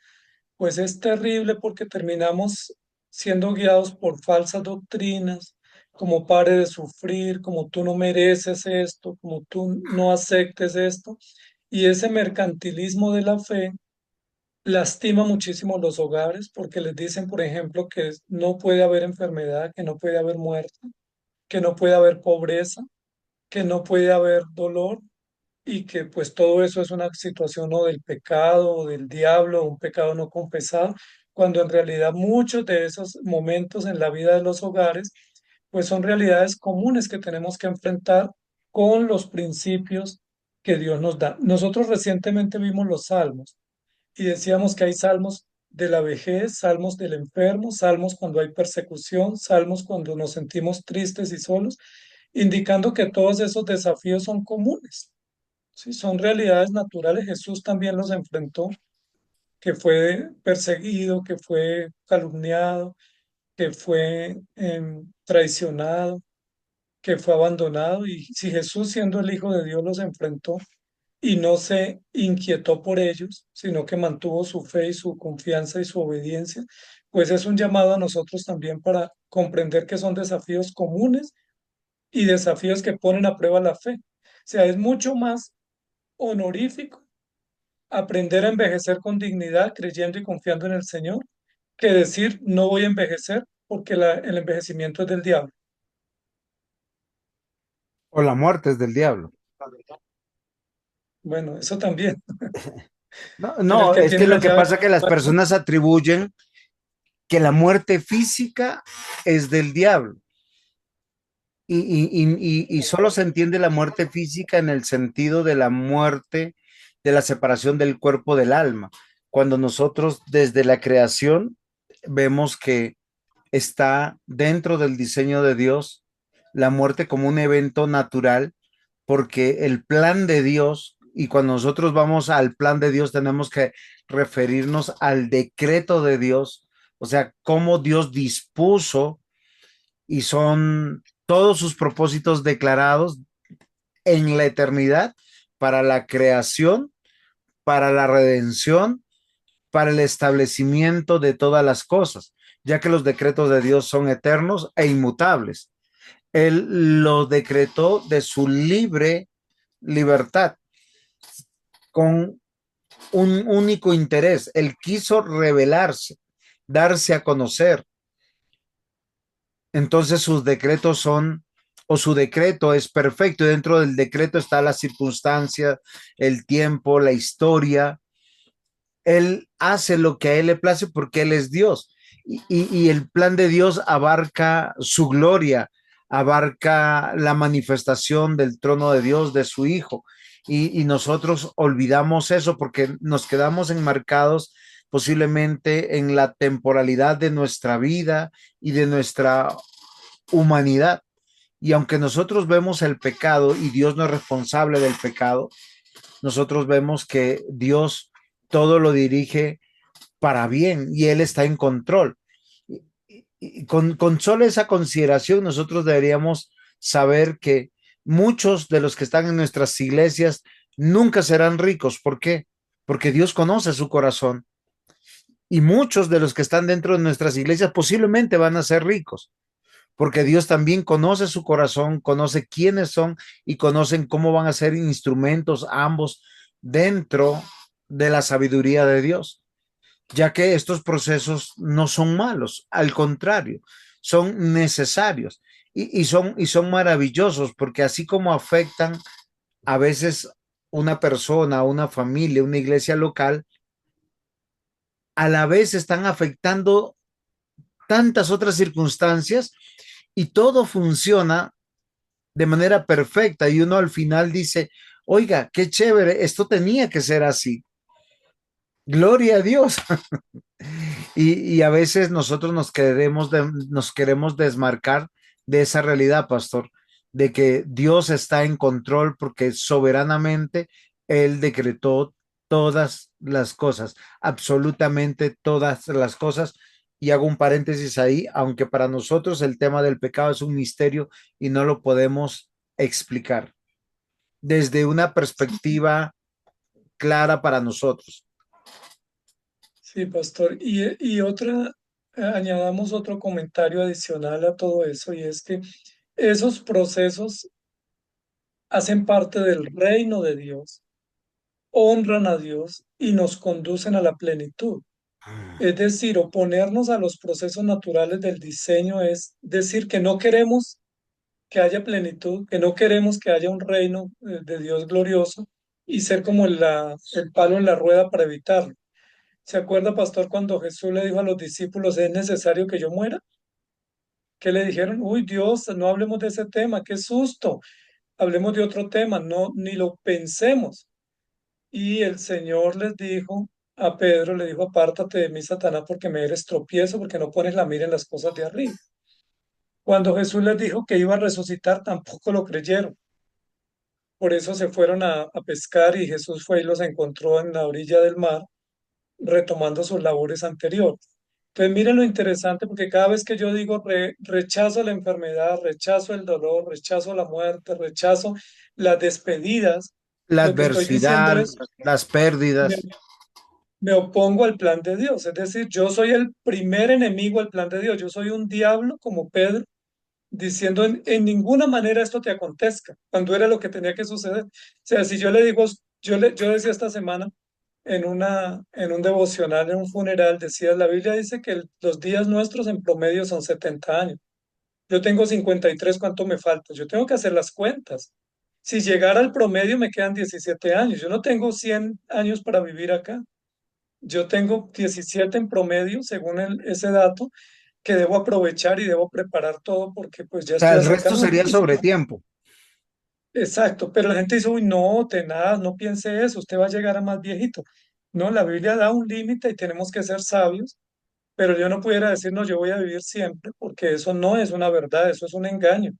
pues es terrible porque terminamos siendo guiados por falsas doctrinas, como pare de sufrir, como tú no mereces esto, como tú no aceptes esto. Y ese mercantilismo de la fe lastima muchísimo los hogares porque les dicen, por ejemplo, que no puede haber enfermedad, que no puede haber muerte, que no puede haber pobreza, que no puede haber dolor y que pues todo eso es una situación o del pecado o del diablo, un pecado no confesado, cuando en realidad muchos de esos momentos en la vida de los hogares pues son realidades comunes que tenemos que enfrentar con los principios que Dios nos da. Nosotros recientemente vimos los salmos y decíamos que hay salmos de la vejez, salmos del enfermo, salmos cuando hay persecución, salmos cuando nos sentimos tristes y solos, indicando que todos esos desafíos son comunes. Sí, son realidades naturales. Jesús también los enfrentó, que fue perseguido, que fue calumniado, que fue traicionado, que fue abandonado. Y si Jesús, siendo el Hijo de Dios, los enfrentó y no se inquietó por ellos, sino que mantuvo su fe y su confianza y su obediencia, pues es un llamado a nosotros también para comprender que son desafíos comunes y desafíos que ponen a prueba la fe. O sea, es mucho más honorífico aprender a envejecer con dignidad, creyendo y confiando en el Señor, que decir no voy a envejecer porque el envejecimiento es del diablo. O la muerte es del diablo. Bueno, eso también, No, pero el no, que es que tiene lo las que llaves pasa es que de las la muerte, personas atribuyen que la muerte física es del diablo. Y solo se entiende la muerte física en el sentido de la muerte, de la separación del cuerpo del alma. Cuando nosotros desde la creación vemos que está dentro del diseño de Dios la muerte como un evento natural, porque el plan de Dios, y cuando nosotros vamos al plan de Dios tenemos que referirnos al decreto de Dios, o sea, cómo Dios dispuso y son todos sus propósitos declarados en la eternidad para la creación, para la redención, para el establecimiento de todas las cosas, ya que los decretos de Dios son eternos e inmutables. Él lo decretó de su libre libertad, con un único interés. Él quiso revelarse, darse a conocer. Entonces sus decretos son, o su decreto es perfecto, y dentro del decreto está la circunstancia, el tiempo, la historia. Él hace lo que a él le place porque él es Dios. Y el plan de Dios abarca su gloria, abarca la manifestación del trono de Dios, de su Hijo. Y nosotros olvidamos eso porque nos quedamos enmarcados posiblemente en la temporalidad de nuestra vida y de nuestra humanidad. Y aunque nosotros vemos el pecado y Dios no es responsable del pecado, nosotros vemos que Dios todo lo dirige para bien y Él está en control. Y con solo esa consideración, nosotros deberíamos saber que muchos de los que están en nuestras iglesias nunca serán ricos. ¿Por qué? Porque Dios conoce su corazón. Y muchos de los que están dentro de nuestras iglesias posiblemente van a ser ricos, porque Dios también conoce su corazón, conoce quiénes son y conocen cómo van a ser instrumentos ambos dentro de la sabiduría de Dios, ya que estos procesos no son malos, al contrario, son necesarios y son maravillosos porque así como afectan a veces una persona, una familia, una iglesia local, a la vez están afectando tantas otras circunstancias y todo funciona de manera perfecta y uno al final dice, oiga, qué chévere, esto tenía que ser así. Gloria a Dios. Y a veces nosotros nos queremos desmarcar de esa realidad, pastor, de que Dios está en control porque soberanamente Él decretó todas las cosas, absolutamente todas las cosas. Y hago un paréntesis ahí, aunque para nosotros el tema del pecado es un misterio y no lo podemos explicar desde una perspectiva clara para nosotros. Sí, pastor. Y otra, añadamos otro comentario adicional a todo eso, y es que esos procesos hacen parte del reino de Dios, honran a Dios y nos conducen a la plenitud. Es decir, oponernos a los procesos naturales del diseño es decir que no queremos que haya plenitud, que no queremos que haya un reino de Dios glorioso y ser como el palo en la rueda para evitarlo. ¿Se acuerda, pastor, cuando Jesús le dijo a los discípulos, es necesario que yo muera? ¿Qué le dijeron? Uy, Dios, no hablemos de ese tema, qué susto. Hablemos de otro tema, no, ni lo pensemos. Y el Señor les dijo a Pedro, le dijo, apártate de mí, Satanás, porque me eres tropiezo, porque no pones la mira en las cosas de arriba. Cuando Jesús les dijo que iba a resucitar, tampoco lo creyeron. Por eso se fueron a pescar y Jesús fue y los encontró en la orilla del mar, retomando sus labores anteriores. Entonces, miren lo interesante, porque cada vez que yo digo rechazo la enfermedad, rechazo el dolor, rechazo la muerte, rechazo las despedidas, La lo que estoy diciendo adversidad, es, las me, pérdidas. me opongo al plan de Dios. Es decir, yo soy el primer enemigo al plan de Dios. Yo soy un diablo como Pedro, diciendo en ninguna manera esto te acontezca, cuando era lo que tenía que suceder. O sea, si yo le digo, yo decía esta semana en un devocional, en un funeral, decía, la Biblia dice que los días nuestros en promedio son 70 años. Yo tengo 53, ¿cuánto me falta? Yo tengo que hacer las cuentas. Si llegara al promedio me quedan 17 años. Yo no tengo 100 años para vivir acá. Yo tengo 17 en promedio, según ese dato, que debo aprovechar y debo preparar todo porque pues ya O sea, estoy el resto acercando. La sería gente dice, sobre tiempo. exacto, pero la gente dice, uy, no, tenaz, no piense eso, usted va a llegar a más viejito. No, la Biblia da un límite y tenemos que ser sabios, pero yo no pudiera decir, no, yo voy a vivir siempre, porque eso no es una verdad, eso es un engaño.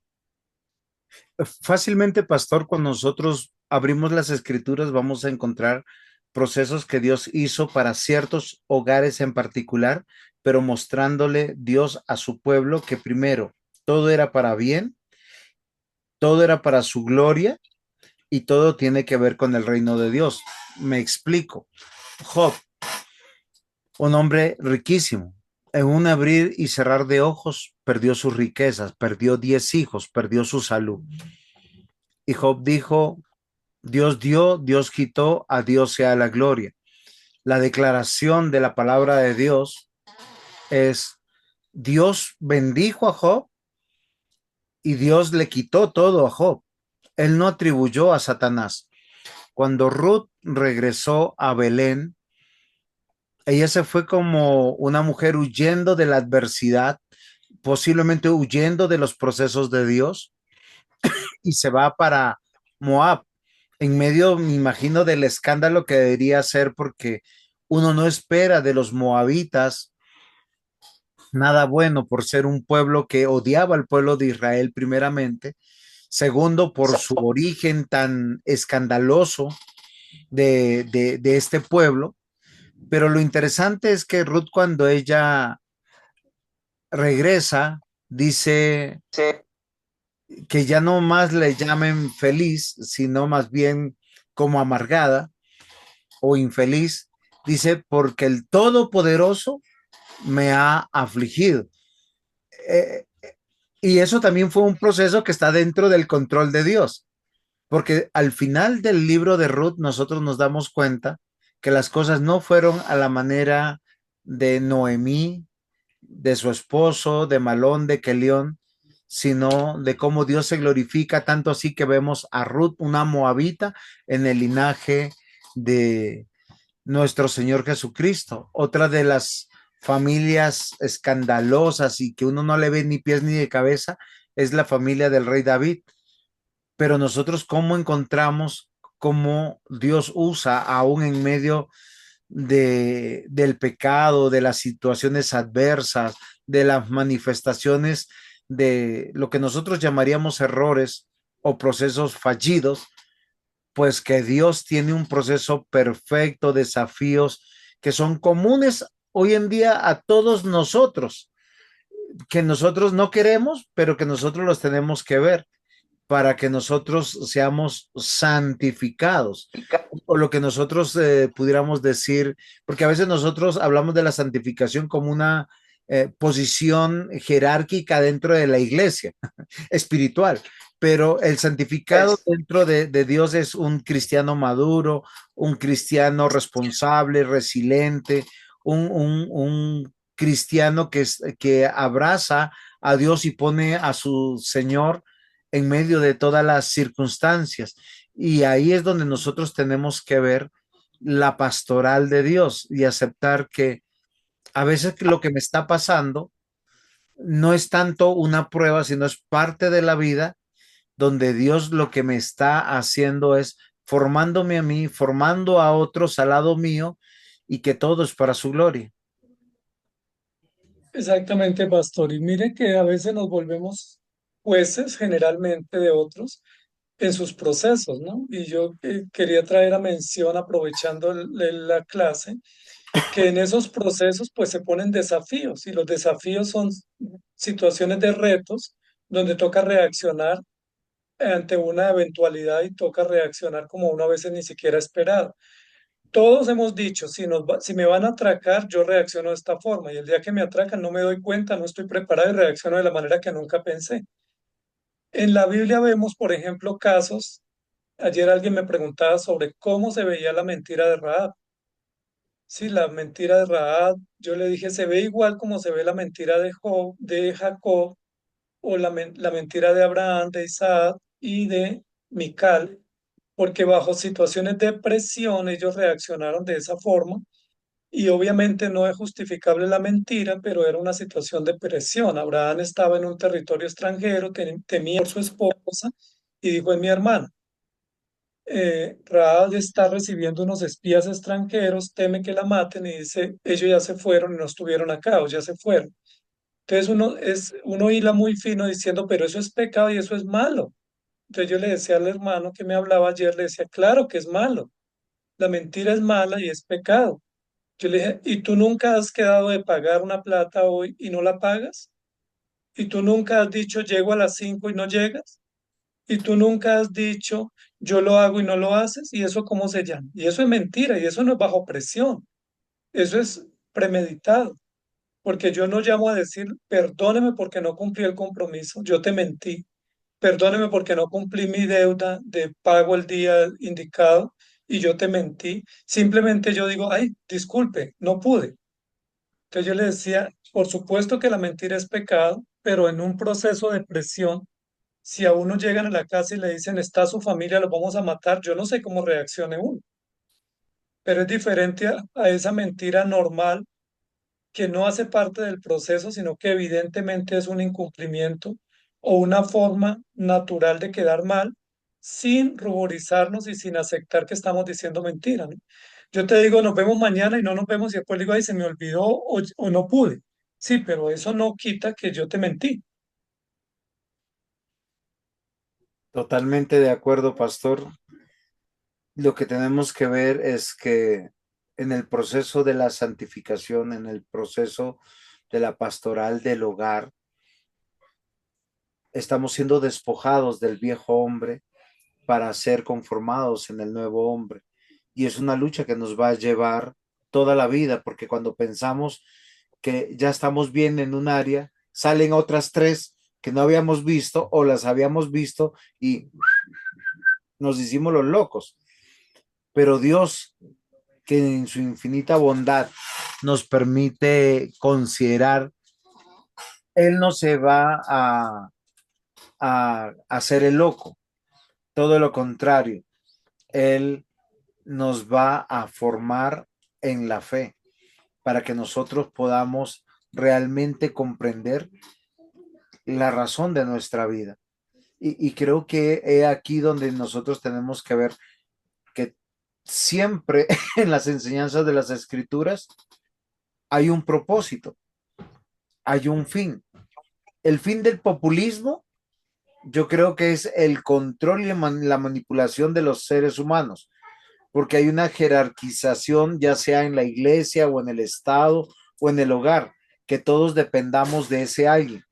Fácilmente, pastor, cuando nosotros abrimos las escrituras, vamos a encontrar procesos que Dios hizo para ciertos hogares en particular, pero mostrándole Dios a su pueblo que primero todo era para bien, todo era para su gloria y todo tiene que ver con el reino de Dios. Me explico. Job, un hombre riquísimo, en un abrir y cerrar de ojos, perdió sus riquezas, perdió 10 hijos, perdió su salud. Y Job dijo, Dios dio, Dios quitó, a Dios sea la gloria. La declaración de la palabra de Dios es, Dios bendijo a Job y Dios le quitó todo a Job. Él no atribuyó a Satanás. Cuando Ruth regresó a Belén, ella se fue como una mujer huyendo de la adversidad, posiblemente huyendo de los procesos de Dios, y se va para Moab, en medio, me imagino, del escándalo que debería ser, porque uno no espera de los moabitas nada bueno por ser un pueblo que odiaba al pueblo de Israel primeramente, segundo por su origen tan escandaloso de este pueblo, pero lo interesante es que Ruth cuando ella regresa, dice que ya no más le llamen feliz, sino más bien como amargada o infeliz, dice, porque el Todopoderoso me ha afligido. Eh, y eso también fue un proceso que está dentro del control de Dios, porque al final del libro de Ruth nosotros nos damos cuenta que las cosas no fueron a la manera de Noemí, de su esposo, de Malón, de Kelión, sino de cómo Dios se glorifica, tanto así que vemos a Ruth, una moabita, en el linaje de nuestro Señor Jesucristo. Otra de las familias escandalosas y que uno no le ve ni pies ni de cabeza es la familia del rey David. Pero nosotros, ¿cómo encontramos cómo Dios usa aún en medio del pecado, de las situaciones adversas, de las manifestaciones de lo que nosotros llamaríamos errores o procesos fallidos? Pues que Dios tiene un proceso perfecto, desafíos que son comunes hoy en día a todos nosotros, que nosotros no queremos, pero que nosotros los tenemos que ver para que nosotros seamos santificados, o lo que nosotros pudiéramos decir, porque a veces nosotros hablamos de la santificación como una posición jerárquica dentro de la iglesia espiritual, pero el santificado Es dentro de Dios es un cristiano maduro, un cristiano responsable, resiliente, un cristiano que abraza a Dios y pone a su Señor en medio de todas las circunstancias. Y ahí es donde nosotros tenemos que ver la pastoral de Dios y aceptar que a veces lo que me está pasando no es tanto una prueba, sino es parte de la vida donde Dios lo que me está haciendo es formándome a mí, formando a otros al lado mío y que todo es para su gloria. exactamente, pastor. Y mire que a veces nos volvemos jueces generalmente de otros en sus procesos, ¿no? Y yo quería traer a mención, aprovechando la clase, que en esos procesos pues se ponen desafíos y los desafíos son situaciones de retos donde toca reaccionar ante una eventualidad y toca reaccionar como uno a veces ni siquiera esperado. Todos hemos dicho, si me van a atracar, yo reacciono de esta forma y el día que me atracan no me doy cuenta, no estoy preparado y reacciono de la manera que nunca pensé. En la Biblia vemos, por ejemplo, casos. Ayer alguien me preguntaba sobre cómo se veía la mentira de Rahab. Sí, la mentira de Rahab, yo le dije, se ve igual como se ve la mentira de Job, de Jacob, o la mentira de Abraham, de Isaac y de Mical, porque bajo situaciones de presión ellos reaccionaron de esa forma. Y obviamente no es justificable la mentira, pero era una situación de presión. Abraham estaba en un territorio extranjero, temía por su esposa y dijo, es mi hermana. Rahab está recibiendo unos espías extranjeros, teme que la maten y dice, ellos ya se fueron y no estuvieron acá o ya se fueron. Entonces uno hila muy fino diciendo, pero eso es pecado y eso es malo. Entonces yo le decía al hermano que me hablaba ayer, le decía, claro que es malo. La mentira es mala y es pecado. Yo le dije, ¿y tú nunca has quedado de pagar una plata hoy y no la pagas? ¿Y tú nunca has dicho, llego a las 5 y no llegas? ¿Y tú nunca has dicho, yo lo hago y no lo haces? ¿Y eso cómo se llama? Y eso es mentira y eso no es bajo presión. Eso es premeditado. Porque yo no llamo a decir, perdóneme porque no cumplí el compromiso, yo te mentí. Perdóneme porque no cumplí mi deuda de pago el día indicado y yo te mentí. Simplemente yo digo, ay, disculpe, no pude. Entonces yo le decía, por supuesto que la mentira es pecado, pero en un proceso de presión, si a uno llegan a la casa y le dicen, está su familia, lo vamos a matar, yo no sé cómo reaccione uno, pero es diferente a esa mentira normal que no hace parte del proceso, sino que evidentemente es un incumplimiento o una forma natural de quedar mal sin ruborizarnos y sin aceptar que estamos diciendo mentira, ¿no? Yo te digo, nos vemos mañana y no nos vemos y después digo, ay, se me olvidó o no pude. Sí, pero eso no quita que yo te mentí. Totalmente de acuerdo, pastor. Lo que tenemos que ver es que en el proceso de la santificación, en el proceso de la pastoral del hogar, estamos siendo despojados del viejo hombre para ser conformados en el nuevo hombre. Y es una lucha que nos va a llevar toda la vida, porque cuando pensamos que ya estamos bien en un área, salen otras tres que no habíamos visto o las habíamos visto y nos hicimos los locos. Pero Dios que en su infinita bondad nos permite considerar, Él no se va a hacer el loco, todo lo contrario, Él nos va a formar en la fe para que nosotros podamos realmente comprender la razón de nuestra vida. Y creo que es aquí donde nosotros tenemos que ver que siempre en las enseñanzas de las escrituras hay un propósito, hay un fin. El fin del populismo, yo creo que es el control y la manipulación de los seres humanos, porque hay una jerarquización, ya sea en la iglesia o en el Estado o en el hogar, que todos dependamos de ese alguien.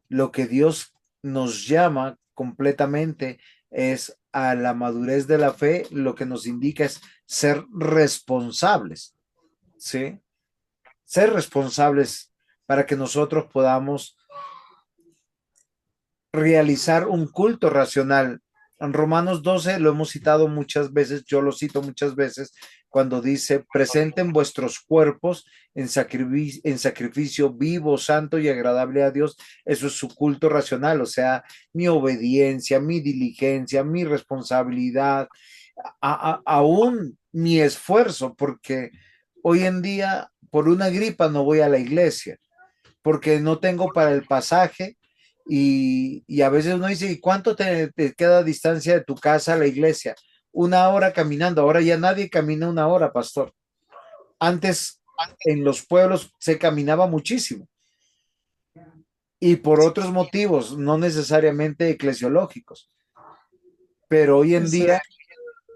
Lo que Dios nos llama completamente es a la madurez de la fe, lo que nos indica es ser responsables, ¿sí? Ser responsables para que nosotros podamos realizar un culto racional. En Romanos 12 lo hemos citado muchas veces, yo lo cito muchas veces, cuando dice, presenten vuestros cuerpos en sacrificio vivo, santo y agradable a Dios. Eso es su culto racional, o sea, mi obediencia, mi diligencia, mi responsabilidad, aún mi esfuerzo, porque hoy en día por una gripa no voy a la iglesia porque no tengo para el pasaje y a veces uno dice, ¿y cuánto te queda distancia de tu casa a la iglesia? 1 hora caminando, ahora ya nadie camina 1 hora, pastor. Antes en los pueblos se caminaba muchísimo y por otros motivos, no necesariamente eclesiológicos, pero hoy en Ese- día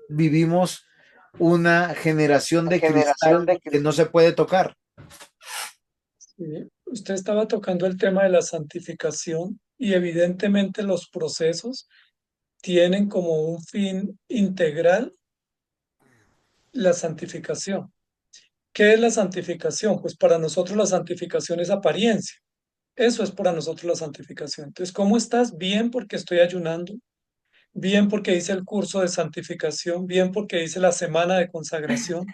vivimos una generación de cristal que no se puede tocar. sí, usted estaba tocando el tema de la santificación y evidentemente los procesos tienen como un fin integral la santificación. ¿Qué es la santificación? Pues para nosotros la santificación es apariencia. Eso es para nosotros la santificación. Entonces, ¿cómo estás? Bien porque estoy ayunando, bien porque hice el curso de santificación, bien porque hice la semana de consagración.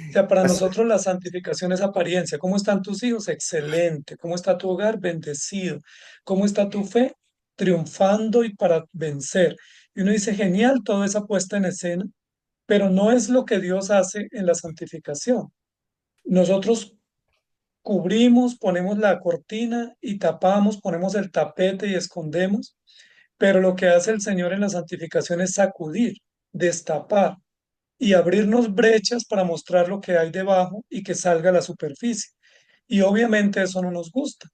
O sea, para nosotros la santificación es apariencia. ¿Cómo están tus hijos? Excelente. ¿Cómo está tu hogar? Bendecido. ¿Cómo está tu fe? Triunfando y para vencer. Y uno dice, genial, toda esa puesta en escena, pero no es lo que Dios hace en la santificación. Nosotros cubrimos, ponemos la cortina y tapamos, ponemos el tapete y escondemos, pero lo que hace el Señor en la santificación es sacudir, destapar y abrirnos brechas para mostrar lo que hay debajo y que salga a la superficie. Y obviamente eso no nos gusta.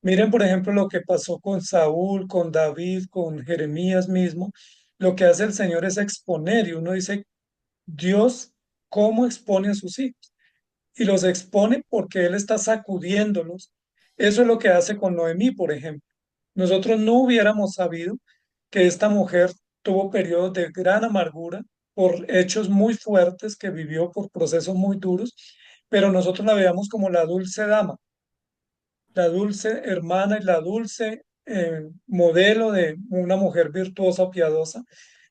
Miren, por ejemplo, lo que pasó con Saúl, con David, con Jeremías mismo. Lo que hace el Señor es exponer y uno dice, Dios, ¿cómo expone a sus hijos? Y los expone porque Él está sacudiéndolos. Eso es lo que hace con Noemí, por ejemplo. Nosotros no hubiéramos sabido que esta mujer tuvo periodos de gran amargura por hechos muy fuertes que vivió, por procesos muy duros, pero nosotros la veíamos como la dulce dama, la dulce hermana y la dulce modelo de una mujer virtuosa, piadosa,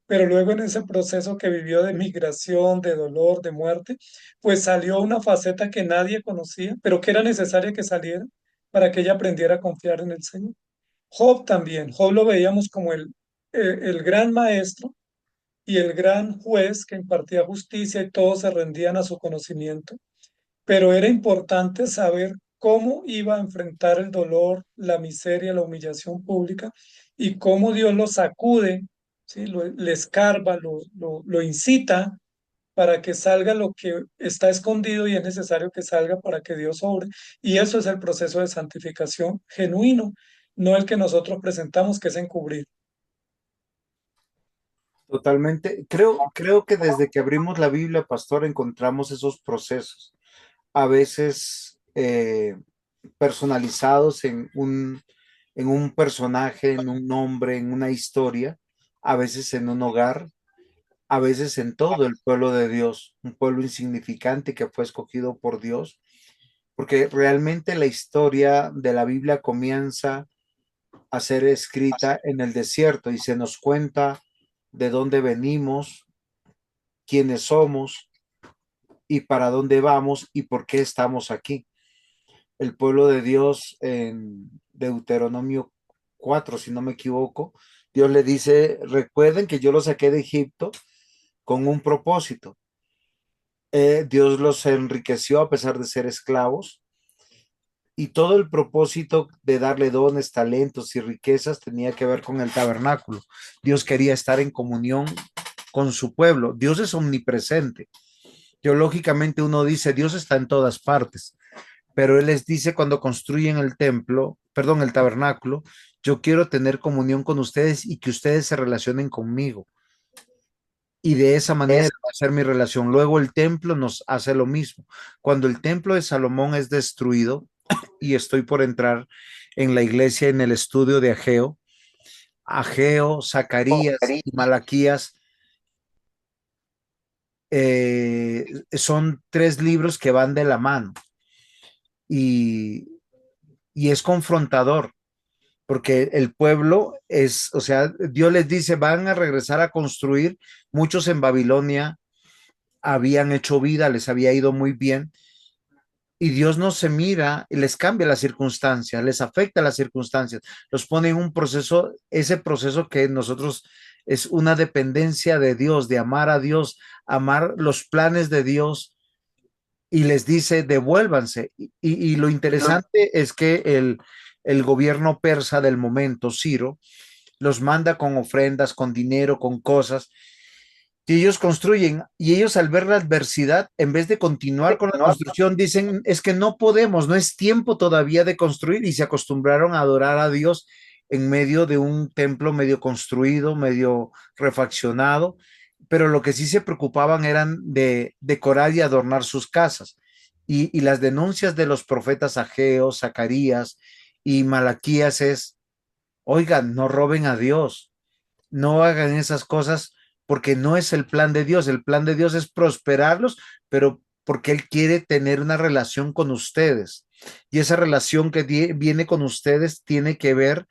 pero luego en ese proceso que vivió de migración, de dolor, de muerte, pues salió una faceta que nadie conocía, pero que era necesaria que saliera para que ella aprendiera a confiar en el Señor. Job también, Job lo veíamos como el gran maestro y el gran juez que impartía justicia y todos se rendían a su conocimiento, pero era importante saber cómo iba a enfrentar el dolor, la miseria, la humillación pública y cómo Dios lo sacude, ¿sí? Le escarba, lo incita para que salga lo que está escondido y es necesario que salga para que Dios obre. Y eso es el proceso de santificación genuino, no el que nosotros presentamos, que es encubrir. Totalmente. Creo que desde que abrimos la Biblia, pastor, encontramos esos procesos, a veces personalizados en un personaje, en un nombre, en una historia, a veces en un hogar, a veces en todo el pueblo de Dios, un pueblo insignificante que fue escogido por Dios, porque realmente la historia de la Biblia comienza a ser escrita en el desierto y se nos cuenta de dónde venimos, quiénes somos, y para dónde vamos y por qué estamos aquí. El pueblo de Dios en Deuteronomio 4, si no me equivoco, Dios le dice, recuerden que yo los saqué de Egipto con un propósito. Dios los enriqueció a pesar de ser esclavos y todo el propósito de darle dones, talentos y riquezas tenía que ver con el tabernáculo. Dios quería estar en comunión con su pueblo. Dios es omnipresente. Teológicamente uno dice, Dios está en todas partes, pero Él les dice cuando construyen el templo, perdón, el tabernáculo, yo quiero tener comunión con ustedes y que ustedes se relacionen conmigo. Y de esa manera va a ser mi relación. Luego el templo nos hace lo mismo. Cuando el templo de Salomón es destruido, y estoy por entrar en la iglesia en el estudio de Ageo, Ageo, Zacarías y Malaquías son tres libros que van de la mano y, y es confrontador porque el pueblo es, o sea, Dios les dice, van a regresar a construir, muchos en Babilonia habían hecho vida, les había ido muy bien, y Dios no se mira y les cambia las circunstancias, les afecta las circunstancias, los pone en un proceso, ese proceso que nosotros es una dependencia de Dios, de amar a Dios, amar los planes de Dios, y les dice, devuélvanse. Y lo interesante es que el gobierno persa del momento, Ciro, los manda con ofrendas, con dinero, con cosas, y ellos construyen, y ellos al ver la adversidad, en vez de continuar con la construcción, dicen, es que no podemos, no es tiempo todavía de construir, y se acostumbraron a adorar a Dios en medio de un templo medio construido, medio refaccionado, pero lo que sí se preocupaban eran de decorar y adornar sus casas. Y las denuncias de los profetas Ageo, Zacarías y Malaquías es, oigan, no roben a Dios, no hagan esas cosas porque no es el plan de Dios. El plan de Dios es prosperarlos, pero porque Él quiere tener una relación con ustedes. Y esa relación que viene con ustedes tiene que ver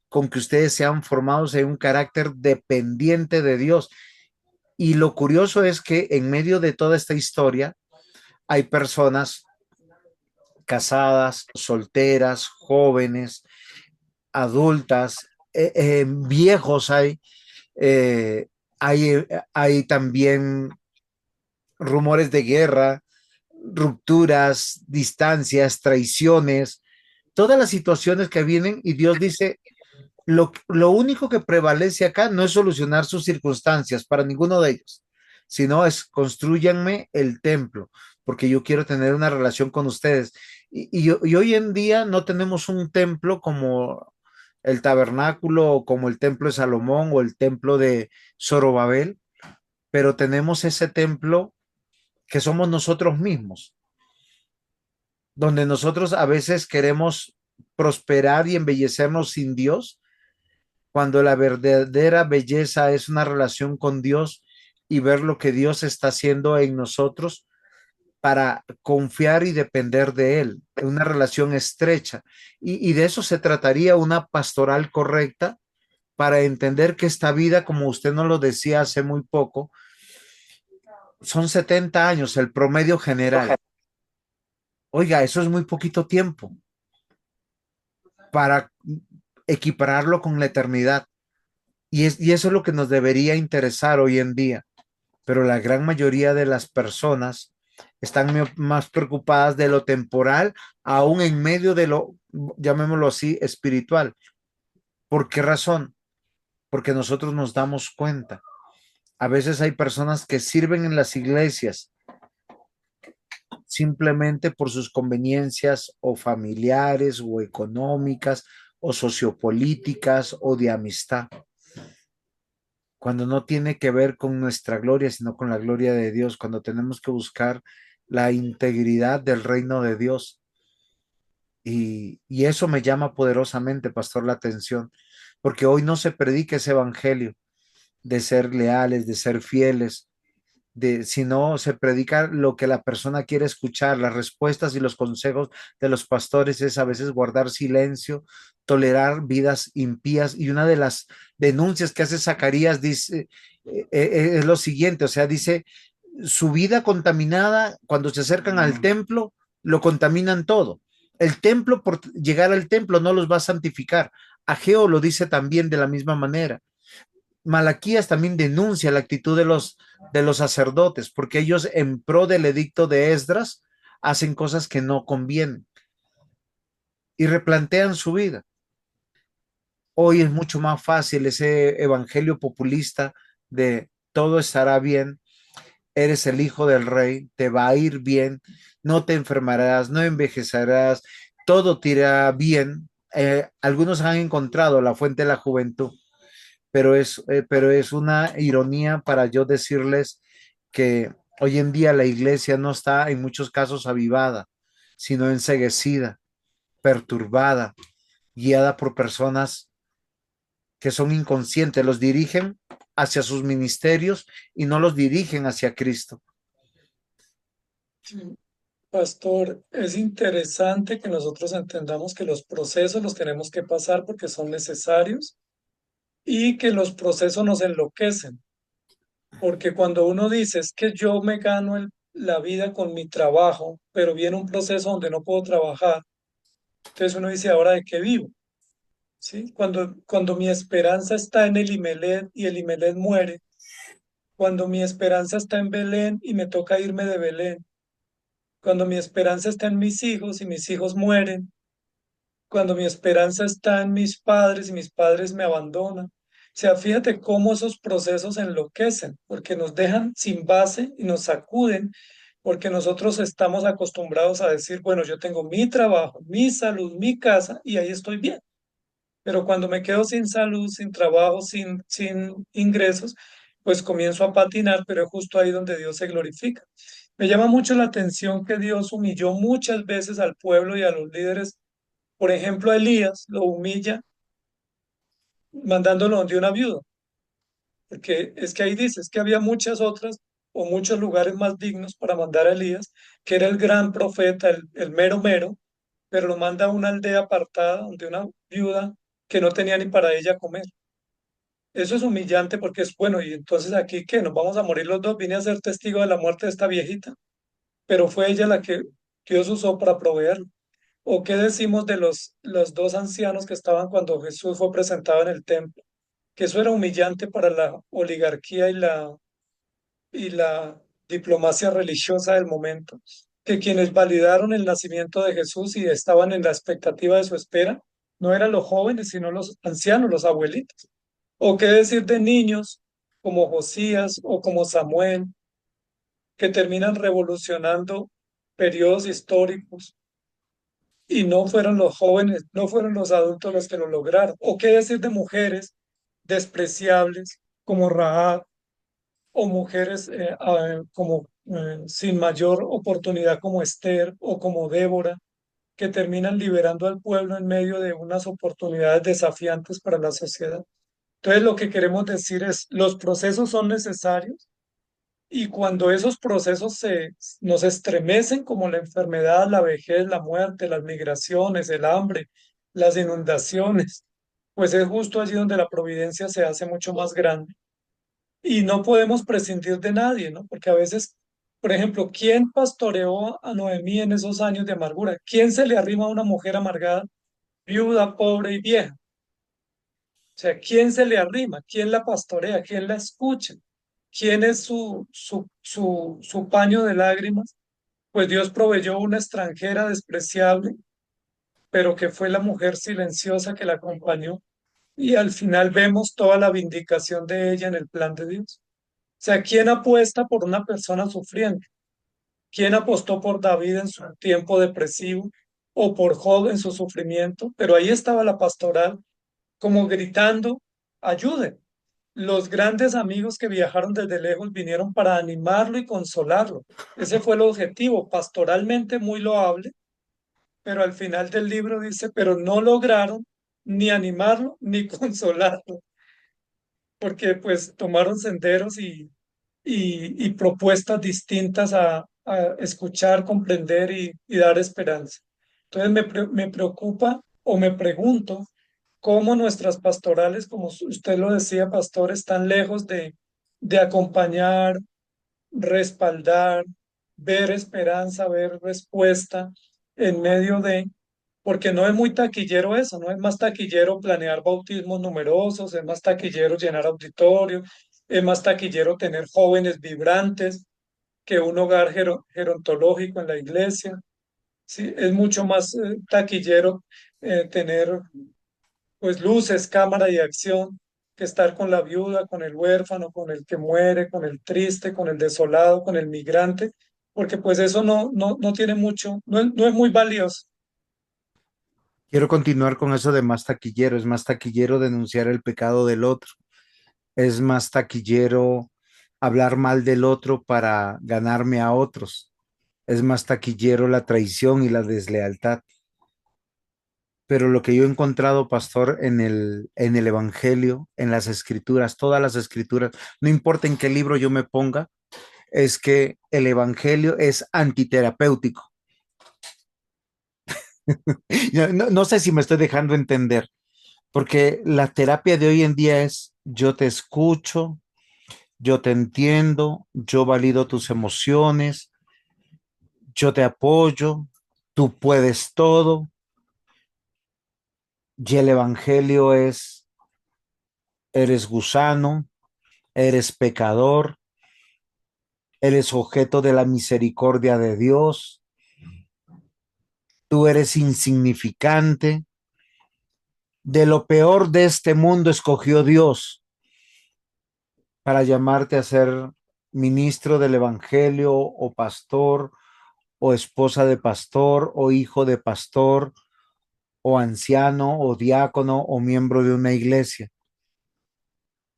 con que ustedes sean formados en un carácter dependiente de Dios. Y lo curioso es que en medio de toda esta historia hay personas casadas, solteras, jóvenes, adultas, viejos eh, hay también rumores de guerra, rupturas, distancias, traiciones, todas las situaciones que vienen y Dios dice, lo único que prevalece acá no es solucionar sus circunstancias para ninguno de ellos, sino es construyanme el templo, porque yo quiero tener una relación con ustedes. Y hoy en día no tenemos un templo como el tabernáculo o como el templo de Salomón o el templo de Zorobabel, pero tenemos ese templo que somos nosotros mismos, donde nosotros a veces queremos prosperar y embellecernos sin Dios cuando la verdadera belleza es una relación con Dios y ver lo que Dios está haciendo en nosotros para confiar y depender de Él, una relación estrecha. Y de eso se trataría una pastoral correcta para entender que esta vida, como usted nos lo decía hace muy poco, son 70 años el promedio general. Oiga, eso es muy poquito tiempo para equipararlo con la eternidad. Y eso es lo que nos debería interesar hoy en día. Pero la gran mayoría de las personas están más preocupadas de lo temporal, aún en medio de lo, llamémoslo así, espiritual. ¿Por qué razón? Porque nosotros nos damos cuenta. A veces hay personas que sirven en las iglesias simplemente por sus conveniencias o familiares o económicas o sociopolíticas o de amistad, cuando no tiene que ver con nuestra gloria, sino con la gloria de Dios, cuando tenemos que buscar la integridad del reino de Dios. Y eso me llama poderosamente, pastor, la atención, porque hoy no se predica ese evangelio de ser leales, de ser fieles, si no se predica lo que la persona quiere escuchar, las respuestas y los consejos de los pastores es a veces guardar silencio, tolerar vidas impías. Y una de las denuncias que hace Zacarías dice, es lo siguiente, o sea, dice, su vida contaminada, cuando se acercan al templo, lo contaminan todo. El templo, por llegar al templo, no los va a santificar. Ageo lo dice también de la misma manera. Malaquías también denuncia la actitud de los sacerdotes, porque ellos en pro del edicto de Esdras hacen cosas que no convienen y replantean su vida. Hoy es mucho más fácil ese evangelio populista de todo estará bien, eres el hijo del rey, te va a ir bien, no te enfermarás, no envejecerás, todo te irá bien. Algunos han encontrado la fuente de la juventud, pero es una ironía para yo decirles que hoy en día la iglesia no está en muchos casos avivada, sino enceguecida, perturbada, guiada por personas que son inconscientes, los dirigen hacia sus ministerios y no los dirigen hacia Cristo. Sí. Pastor, es interesante que nosotros entendamos que los procesos los tenemos que pasar porque son necesarios y que los procesos nos enloquecen, porque cuando uno dice es que yo me gano la vida con mi trabajo, pero viene un proceso donde no puedo trabajar, entonces uno dice, ¿ahora de qué vivo? ¿Sí? Cuando mi esperanza está en Elimelech y Elimelech muere, cuando mi esperanza está en Belén y me toca irme de Belén, cuando mi esperanza está en mis hijos y mis hijos mueren, cuando mi esperanza está en mis padres y mis padres me abandonan. O sea, fíjate cómo esos procesos enloquecen, porque nos dejan sin base y nos sacuden, porque nosotros estamos acostumbrados a decir, bueno, yo tengo mi trabajo, mi salud, mi casa y ahí estoy bien. Pero cuando me quedo sin salud, sin trabajo, sin ingresos, pues comienzo a patinar, pero es justo ahí donde Dios se glorifica. Me llama mucho la atención que Dios humilló muchas veces al pueblo y a los líderes. Por ejemplo, a Elías lo humilla mandándolo donde una viuda, porque es que ahí dice, es que había muchas otras o muchos lugares más dignos para mandar a Elías, que era el gran profeta, el mero mero, pero lo manda a una aldea apartada donde una viuda que no tenía ni para ella comer. Eso es humillante porque es bueno, y entonces aquí que nos vamos a morir los dos, vine a ser testigo de la muerte de esta viejita, pero fue ella la que Dios usó para proveerlo. ¿O qué decimos de los dos ancianos que estaban cuando Jesús fue presentado en el templo? Que eso era humillante para la oligarquía y la diplomacia religiosa del momento, que quienes validaron el nacimiento de Jesús y estaban en la expectativa de su espera, no eran los jóvenes, sino los ancianos, los abuelitos. ¿O qué decir de niños como Josías o como Samuel, que terminan revolucionando periodos históricos y no fueron los jóvenes, no fueron los adultos los que lo lograron? ¿O qué decir de mujeres despreciables como Rahab o mujeres como sin mayor oportunidad como Esther o como Débora, que terminan liberando al pueblo en medio de unas oportunidades desafiantes para la sociedad? Entonces, lo que queremos decir es, los procesos son necesarios y cuando esos procesos nos estremecen como la enfermedad, la vejez, la muerte, las migraciones, el hambre, las inundaciones, pues es justo allí donde la providencia se hace mucho más grande y no podemos prescindir de nadie, ¿no? Porque a veces, por ejemplo, ¿quién pastoreó a Noemí en esos años de amargura? ¿Quién se le arrima a una mujer amargada, viuda, pobre y vieja? O sea, ¿quién se le arrima? ¿Quién la pastorea? ¿Quién la escucha? ¿Quién es su paño de lágrimas? Pues Dios proveyó una extranjera despreciable, pero que fue la mujer silenciosa que la acompañó. Y al final vemos toda la vindicación de ella en el plan de Dios. O sea, ¿quién apuesta por una persona sufriente? ¿Quién apostó por David en su tiempo depresivo o por Job en su sufrimiento? Pero ahí estaba la pastoral como gritando, ayuden. Los grandes amigos que viajaron desde lejos vinieron para animarlo y consolarlo. Ese fue el objetivo, pastoralmente muy loable, pero al final del libro dice, pero no lograron ni animarlo ni consolarlo, porque pues tomaron senderos y propuestas distintas a escuchar, comprender y dar esperanza. Entonces me preocupa o me pregunto cómo nuestras pastorales, como usted lo decía, pastor, están lejos de acompañar, respaldar, ver esperanza, ver respuesta en medio de, porque no es muy taquillero eso, no es más taquillero planear bautismos numerosos, es más taquillero llenar auditorios, es más taquillero tener jóvenes vibrantes que un hogar gerontológico en la iglesia. Sí, es mucho más taquillero tener pues luces, cámara y acción que estar con la viuda, con el huérfano, con el que muere, con el triste, con el desolado, con el migrante, porque pues eso no tiene mucho, no es muy valioso. Quiero continuar con eso de más taquillero. Es más taquillero denunciar el pecado del otro. Es más taquillero hablar mal del otro para ganarme a otros. Es más taquillero la traición y la deslealtad. Pero lo que yo he encontrado, pastor, en el Evangelio, en las escrituras, todas las escrituras, no importa en qué libro yo me ponga, es que el Evangelio es antiterapéutico. No sé si me estoy dejando entender, porque la terapia de hoy en día es yo te escucho, yo te entiendo, yo valido tus emociones, yo te apoyo, tú puedes todo. Y el Evangelio es, eres gusano, eres pecador, eres objeto de la misericordia de Dios, tú eres insignificante, de lo peor de este mundo escogió Dios para llamarte a ser ministro del Evangelio o pastor o esposa de pastor o hijo de pastor o anciano o diácono o miembro de una iglesia.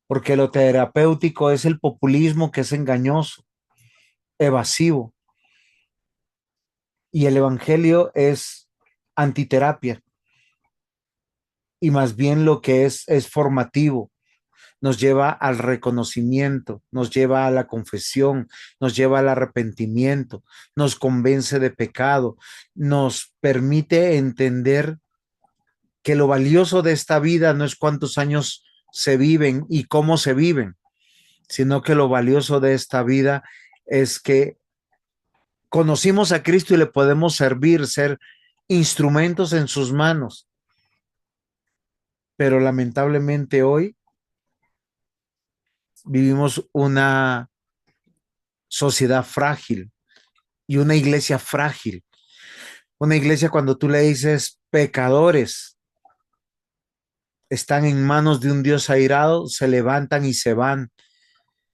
Porque lo terapéutico es el populismo que es engañoso, evasivo, y el Evangelio es antiterapia y más bien lo que es formativo, nos lleva al reconocimiento, nos lleva a la confesión, nos lleva al arrepentimiento, nos convence de pecado, nos permite entender que lo valioso de esta vida no es cuántos años se viven y cómo se viven, sino que lo valioso de esta vida es que conocimos a Cristo y le podemos servir, ser instrumentos en sus manos. Pero lamentablemente hoy vivimos una sociedad frágil y una iglesia frágil. Una iglesia cuando tú le dices pecadores, están en manos de un Dios airado, se levantan y se van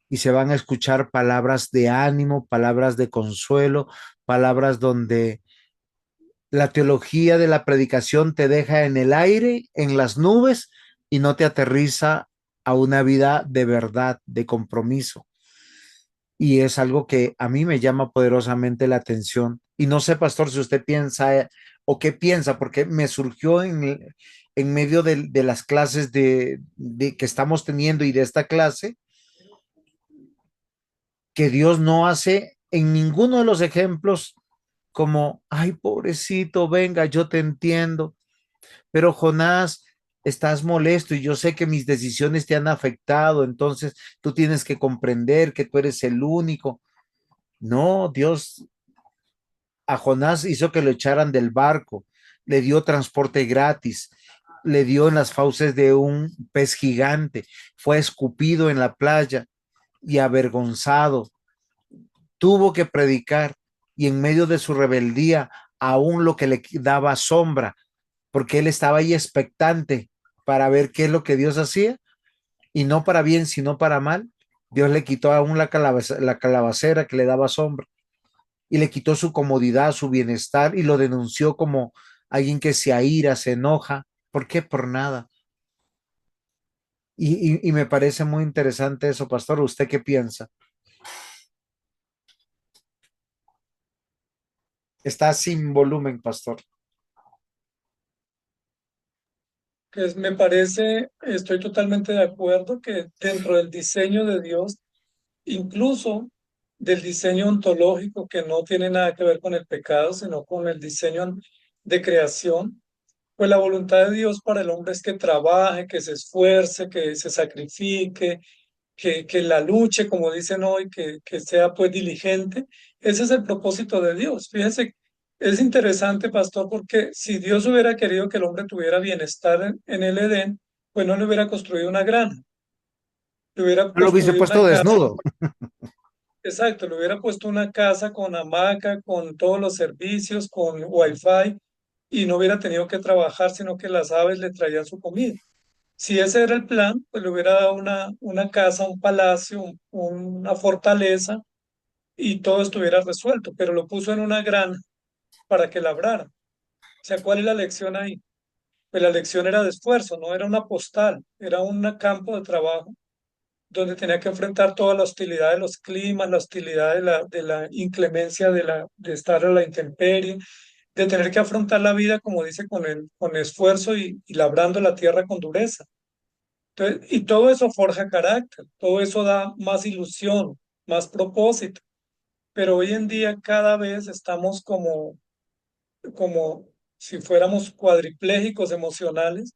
a escuchar palabras de ánimo, palabras de consuelo, palabras donde la teología de la predicación te deja en el aire, en las nubes y no te aterriza a una vida de verdad, de compromiso. Y es algo que a mí me llama poderosamente la atención. Y no sé, pastor, si usted piensa o qué piensa, porque me surgió en medio de las clases que estamos teniendo y de esta clase, que Dios no hace en ninguno de los ejemplos como, ay, pobrecito, venga, yo te entiendo, pero Jonás, estás molesto y yo sé que mis decisiones te han afectado, entonces tú tienes que comprender que tú eres el único. No, Dios a Jonás hizo que lo echaran del barco, le dio transporte gratis, le dio en las fauces de un pez gigante, fue escupido en la playa y avergonzado, tuvo que predicar y en medio de su rebeldía, aún lo que le daba sombra, porque él estaba ahí expectante para ver qué es lo que Dios hacía y no para bien, sino para mal. Dios le quitó aún la calabacera que le daba sombra y le quitó su comodidad, su bienestar y lo denunció como alguien que se aira, se enoja. ¿Por qué? Por nada. Y me parece muy interesante eso, pastor. ¿Usted qué piensa? Está sin volumen, pastor. Pues me parece, estoy totalmente de acuerdo que dentro del diseño de Dios, incluso del diseño ontológico que no tiene nada que ver con el pecado, sino con el diseño de creación, pues la voluntad de Dios para el hombre es que trabaje, que se esfuerce, que se sacrifique, que la luche, como dicen hoy, que sea pues diligente. Ese es el propósito de Dios. Fíjense, es interesante, pastor, porque si Dios hubiera querido que el hombre tuviera bienestar en el Edén, pues no le hubiera construido una granja, le hubiera No lo hubiese construido puesto una casa. desnudo. Exacto, le hubiera puesto una casa con hamaca, con todos los servicios, con wifi, y no hubiera tenido que trabajar, sino que las aves le traían su comida. Si ese era el plan, pues le hubiera dado una casa, un palacio, una fortaleza, y todo estuviera resuelto, pero lo puso en una granja para que labrara. O sea, ¿cuál es la lección ahí? Pues la lección era de esfuerzo, no era una postal, era un campo de trabajo donde tenía que enfrentar toda la hostilidad de los climas, la hostilidad de la inclemencia de estar a la intemperie, de tener que afrontar la vida, como dice, con esfuerzo y labrando la tierra con dureza. Entonces, y todo eso forja carácter, todo eso da más ilusión, más propósito. Pero hoy en día cada vez estamos como si fuéramos cuadriplégicos emocionales,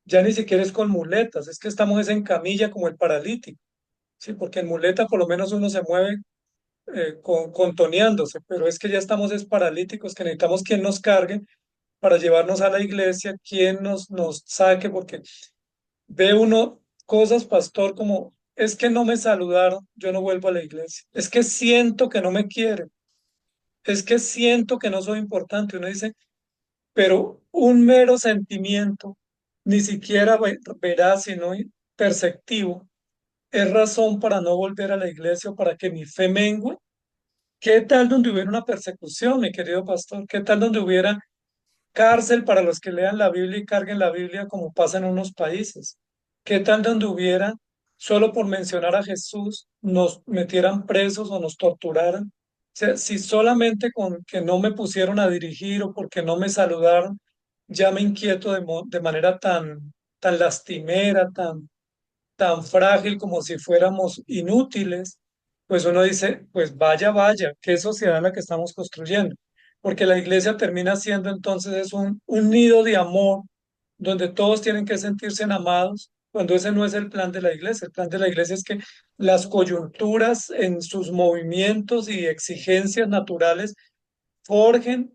ya ni siquiera es con muletas, es que estamos es en camilla como el paralítico. Sí, porque en muleta por lo menos uno se mueve contoneándose, pero es que ya estamos es paralíticos, que necesitamos quien nos cargue para llevarnos a la iglesia, quien nos saque, porque ve uno cosas, pastor, como es que no me saludaron, yo no vuelvo a la iglesia, es que siento que no me quieren, es que siento que no soy importante. Uno dice, pero un mero sentimiento, ni siquiera veraz, sino perceptivo, es razón para no volver a la iglesia o para que mi fe mengue. ¿Qué tal donde hubiera una persecución, mi querido pastor? ¿Qué tal donde hubiera cárcel para los que lean la Biblia y carguen la Biblia como pasa en unos países? ¿Qué tal donde hubiera, solo por mencionar a Jesús, nos metieran presos o nos torturaran? O sea, si solamente con que no me pusieron a dirigir o porque no me saludaron, ya me inquieto de manera tan lastimera, tan frágil como si fuéramos inútiles, pues uno dice, pues vaya, vaya, qué sociedad la que estamos construyendo. Porque la iglesia termina siendo entonces es un nido de amor donde todos tienen que sentirse amados, cuando ese no es el plan de la iglesia. El plan de la iglesia es que las coyunturas en sus movimientos y exigencias naturales forjen,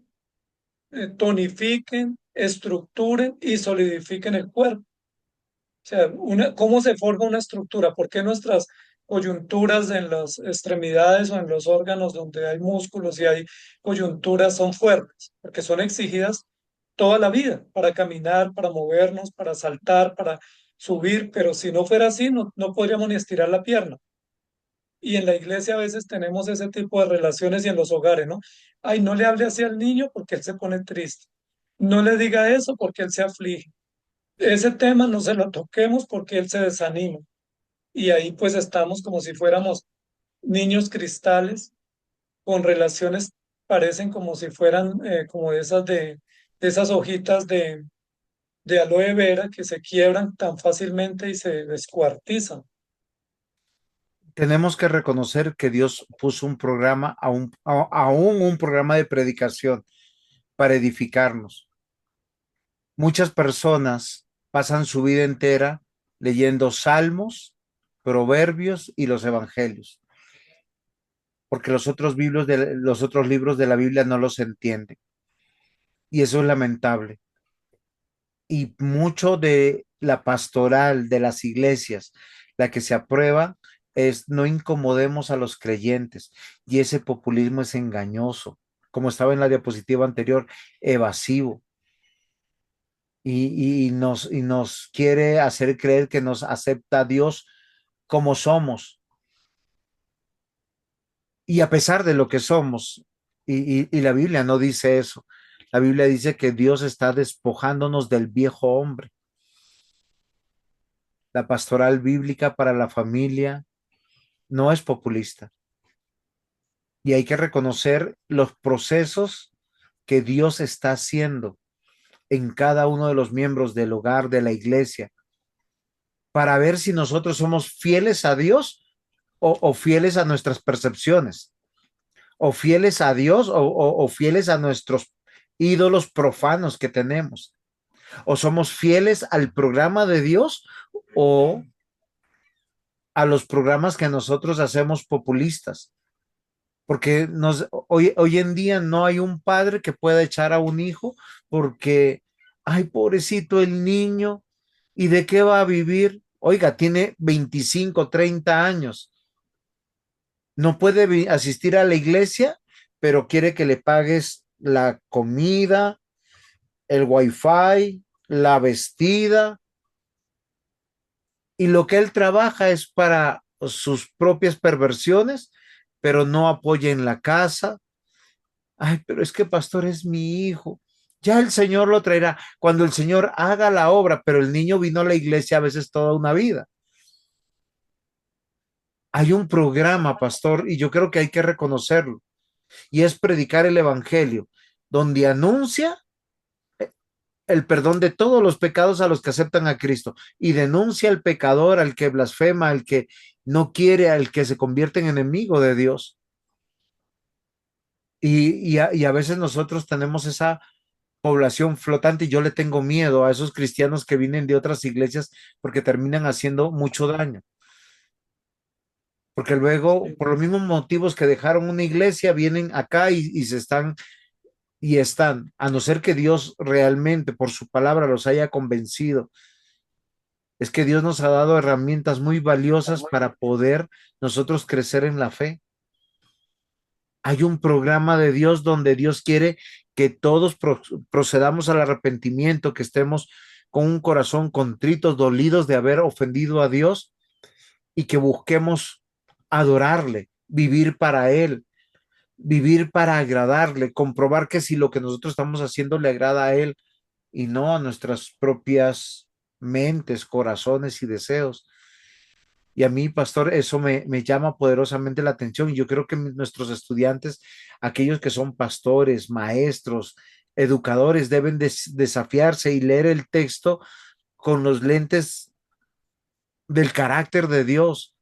tonifiquen, estructuren y solidifiquen el cuerpo. O sea, ¿cómo se forma una estructura? ¿Por qué nuestras coyunturas en las extremidades o en los órganos donde hay músculos y hay coyunturas son fuertes? Porque son exigidas toda la vida para caminar, para movernos, para saltar, para subir, pero si no fuera así, no podríamos ni estirar la pierna. Y en la iglesia a veces tenemos ese tipo de relaciones y en los hogares, ¿no? Ay, no le hable así al niño porque él se pone triste. No le diga eso porque él se aflige. Ese tema no se lo toquemos porque él se desanima. Y ahí pues estamos como si fuéramos niños cristales con relaciones, parecen como si fueran como de esas hojitas de aloe vera que se quiebran tan fácilmente y se descuartizan. Tenemos que reconocer que Dios puso un programa, aún un programa de predicación para edificarnos. Muchas personas pasan su vida entera leyendo salmos, proverbios y los evangelios, porque los otros libros de la Biblia no los entienden. Y eso es lamentable. Y mucho de la pastoral de las iglesias, la que se aprueba, es no incomodemos a los creyentes. Y ese populismo es engañoso, como estaba en la diapositiva anterior, evasivo. Y nos quiere hacer creer que nos acepta a Dios como somos y a pesar de lo que somos. Y la Biblia no dice eso. La Biblia dice que Dios está despojándonos del viejo hombre. La pastoral bíblica para la familia no es populista y hay que reconocer los procesos que Dios está haciendo en cada uno de los miembros del hogar, de la iglesia, para ver si nosotros somos fieles a Dios o fieles a nuestras percepciones, o fieles a Dios o fieles a nuestros ídolos profanos que tenemos, o somos fieles al programa de Dios o a los programas que nosotros hacemos populistas, porque hoy en día no hay un padre que pueda echar a un hijo porque, ay, pobrecito el niño, ¿y de qué va a vivir? Oiga, tiene 25, 30 años, no puede asistir a la iglesia, pero quiere que le pagues la comida, el wifi, la vestida, y lo que él trabaja es para sus propias perversiones, pero no apoya en la casa. Ay, pero es que pastor es mi hijo. Ya el Señor lo traerá cuando el Señor haga la obra, pero el niño vino a la iglesia a veces toda una vida. Hay un programa, pastor, y yo creo que hay que reconocerlo, y es predicar el evangelio, donde anuncia el perdón de todos los pecados a los que aceptan a Cristo y denuncia al pecador, al que blasfema, al que no quiere, al que se convierte en enemigo de Dios. Y a veces nosotros tenemos esa población flotante y yo le tengo miedo a esos cristianos que vienen de otras iglesias porque terminan haciendo mucho daño. Porque luego, Sí, por los mismos motivos que dejaron una iglesia, vienen acá y se están y están, a no ser que Dios realmente por su palabra los haya convencido. Es que Dios nos ha dado herramientas muy valiosas para poder nosotros crecer en la fe. Hay un programa de Dios donde Dios quiere que todos procedamos al arrepentimiento, que estemos con un corazón contritos, dolidos de haber ofendido a Dios y que busquemos adorarle, vivir para Él, vivir para agradarle, comprobar que si lo que nosotros estamos haciendo le agrada a Él y no a nuestras propias mentes, corazones y deseos. Y a mí, pastor, eso me llama poderosamente la atención. Y yo creo que nuestros estudiantes, aquellos que son pastores, maestros, educadores, deben desafiarse y leer el texto con los lentes del carácter de Dios,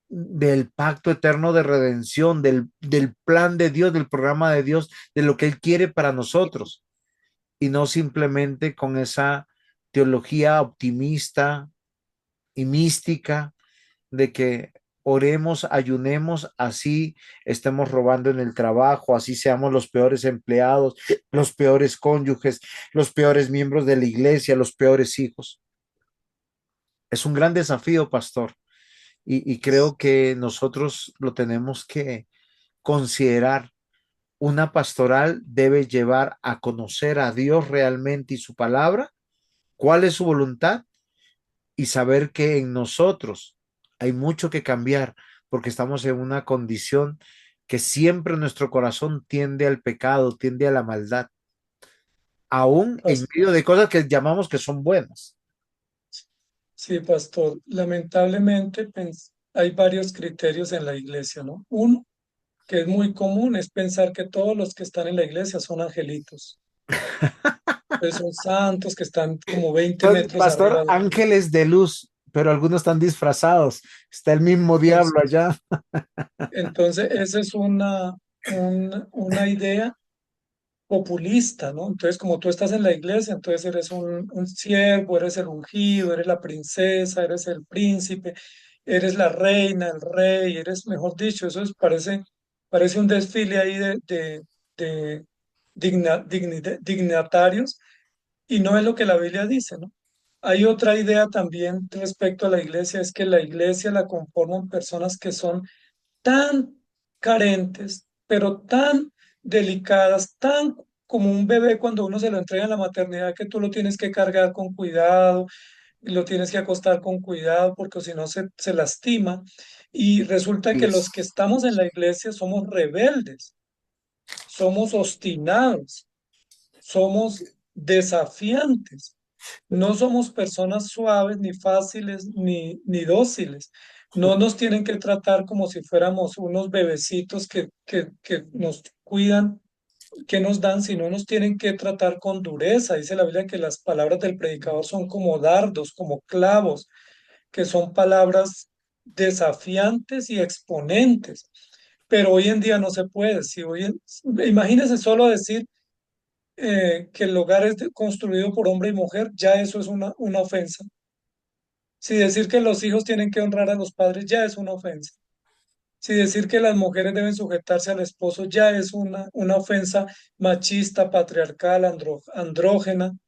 del pacto eterno de redención, del plan de Dios, del programa de Dios, de lo que Él quiere para nosotros. Y no simplemente con esa teología optimista y mística de que oremos, ayunemos, así estemos robando en el trabajo, así seamos los peores empleados, los peores cónyuges, los peores miembros de la iglesia, los peores hijos. Es un gran desafío, pastor, y creo que nosotros lo tenemos que considerar. Una pastoral debe llevar a conocer a Dios realmente y su palabra, cuál es su voluntad y saber que en nosotros hay mucho que cambiar porque estamos en una condición que siempre nuestro corazón tiende al pecado, tiende a la maldad, aún en pas- medio de cosas que llamamos que son buenas. sí, pastor. Lamentablemente, hay varios criterios en la iglesia, ¿no? Uno, que es muy común, es pensar que todos los que están en la iglesia son angelitos. Pues son santos que están como 20 Son, metros pastor, arriba de uno. ángeles de luz, pero algunos están disfrazados. Está el mismo diablo Entonces, allá. esa es una idea populista, ¿no? Entonces, como tú estás en la iglesia, entonces eres un siervo, eres el ungido, eres la princesa, eres el príncipe, eres la reina, el rey, eres, mejor dicho, parece un desfile ahí de dignatarios y no es lo que la Biblia dice, ¿no? Hay otra idea también respecto a la iglesia, es que la iglesia la conforman personas que son tan carentes, pero tan delicadas, tan como un bebé cuando uno se lo entrega en la maternidad, que tú lo tienes que cargar con cuidado, y lo tienes que acostar con cuidado, porque si no se lastima. Y resulta que los que estamos en la iglesia somos rebeldes, somos obstinados, somos desafiantes. No somos personas suaves, ni fáciles, ni dóciles. No nos tienen que tratar como si fuéramos unos bebecitos que nos cuidan, que nos dan, sino nos tienen que tratar con dureza. Dice la Biblia que las palabras del predicador son como dardos, como clavos, que son palabras desafiantes y exponentes. Pero hoy en día no se puede. Si imagínese solo decir que el hogar es construido por hombre y mujer, ya eso es una ofensa. Si decir que los hijos tienen que honrar a los padres ya es una ofensa. Si decir que las mujeres deben sujetarse al esposo ya es una ofensa machista, patriarcal, andrógena. O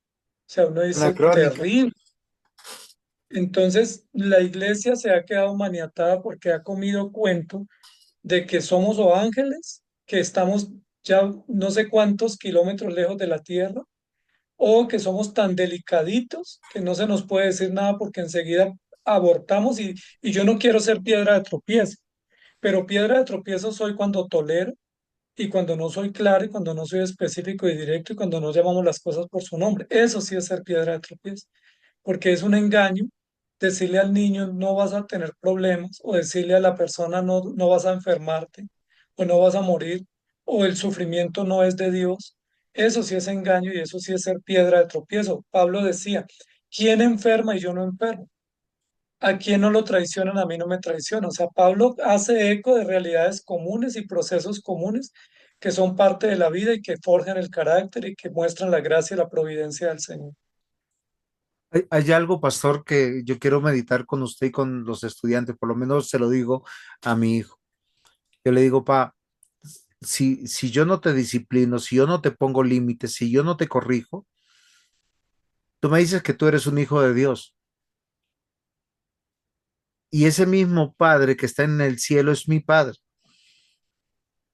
sea, uno dice Anacrónica. terrible. Entonces, la iglesia se ha quedado maniatada porque ha comido cuento de que somos o ángeles, que estamos ya no sé cuántos kilómetros lejos de la tierra, o que somos tan delicaditos que no se nos puede decir nada porque enseguida abortamos y yo no quiero ser piedra de tropiezo, pero piedra de tropiezo soy cuando tolero y cuando no soy claro y cuando no soy específico y directo y cuando no llamamos las cosas por su nombre. Eso sí es ser piedra de tropiezo, porque es un engaño decirle al niño no vas a tener problemas o decirle a la persona no vas a enfermarte o no vas a morir o el sufrimiento no es de Dios. Eso sí es engaño y eso sí es ser piedra de tropiezo. Pablo decía, ¿quién enferma y yo no enfermo? ¿A quién no lo traicionan? A mí no me traiciona. O sea, Pablo hace eco de realidades comunes y procesos comunes que son parte de la vida y que forjan el carácter y que muestran la gracia y la providencia del Señor. Hay algo, pastor, que yo quiero meditar con usted y con los estudiantes, por lo menos se lo digo a mi hijo. Yo le digo, pa, si yo no te disciplino, si yo no te pongo límites, si yo no te corrijo, tú me dices que tú eres un hijo de Dios. Y ese mismo Padre que está en el cielo es mi Padre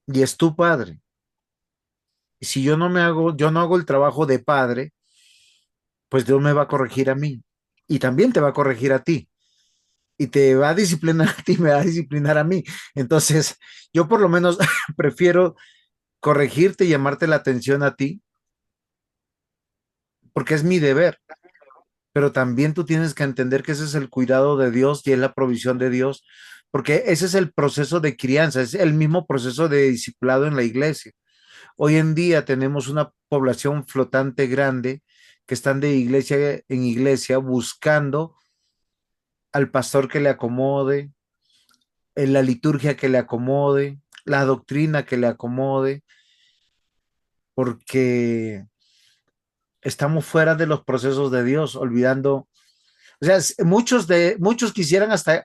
y es tu Padre. Y si yo no hago el trabajo de Padre, pues Dios me va a corregir a mí y también te va a corregir a ti y te va a disciplinar a ti, me va a disciplinar a mí. Entonces, yo por lo menos prefiero corregirte y llamarte la atención a ti porque es mi deber, pero también tú tienes que entender que ese es el cuidado de Dios y es la provisión de Dios, porque ese es el proceso de crianza, es el mismo proceso de discipulado en la iglesia. Hoy en día tenemos una población flotante grande que están de iglesia en iglesia buscando al pastor que le acomode, en la liturgia que le acomode, la doctrina que le acomode, porque estamos fuera de los procesos de Dios, olvidando, o sea, muchos quisieran hasta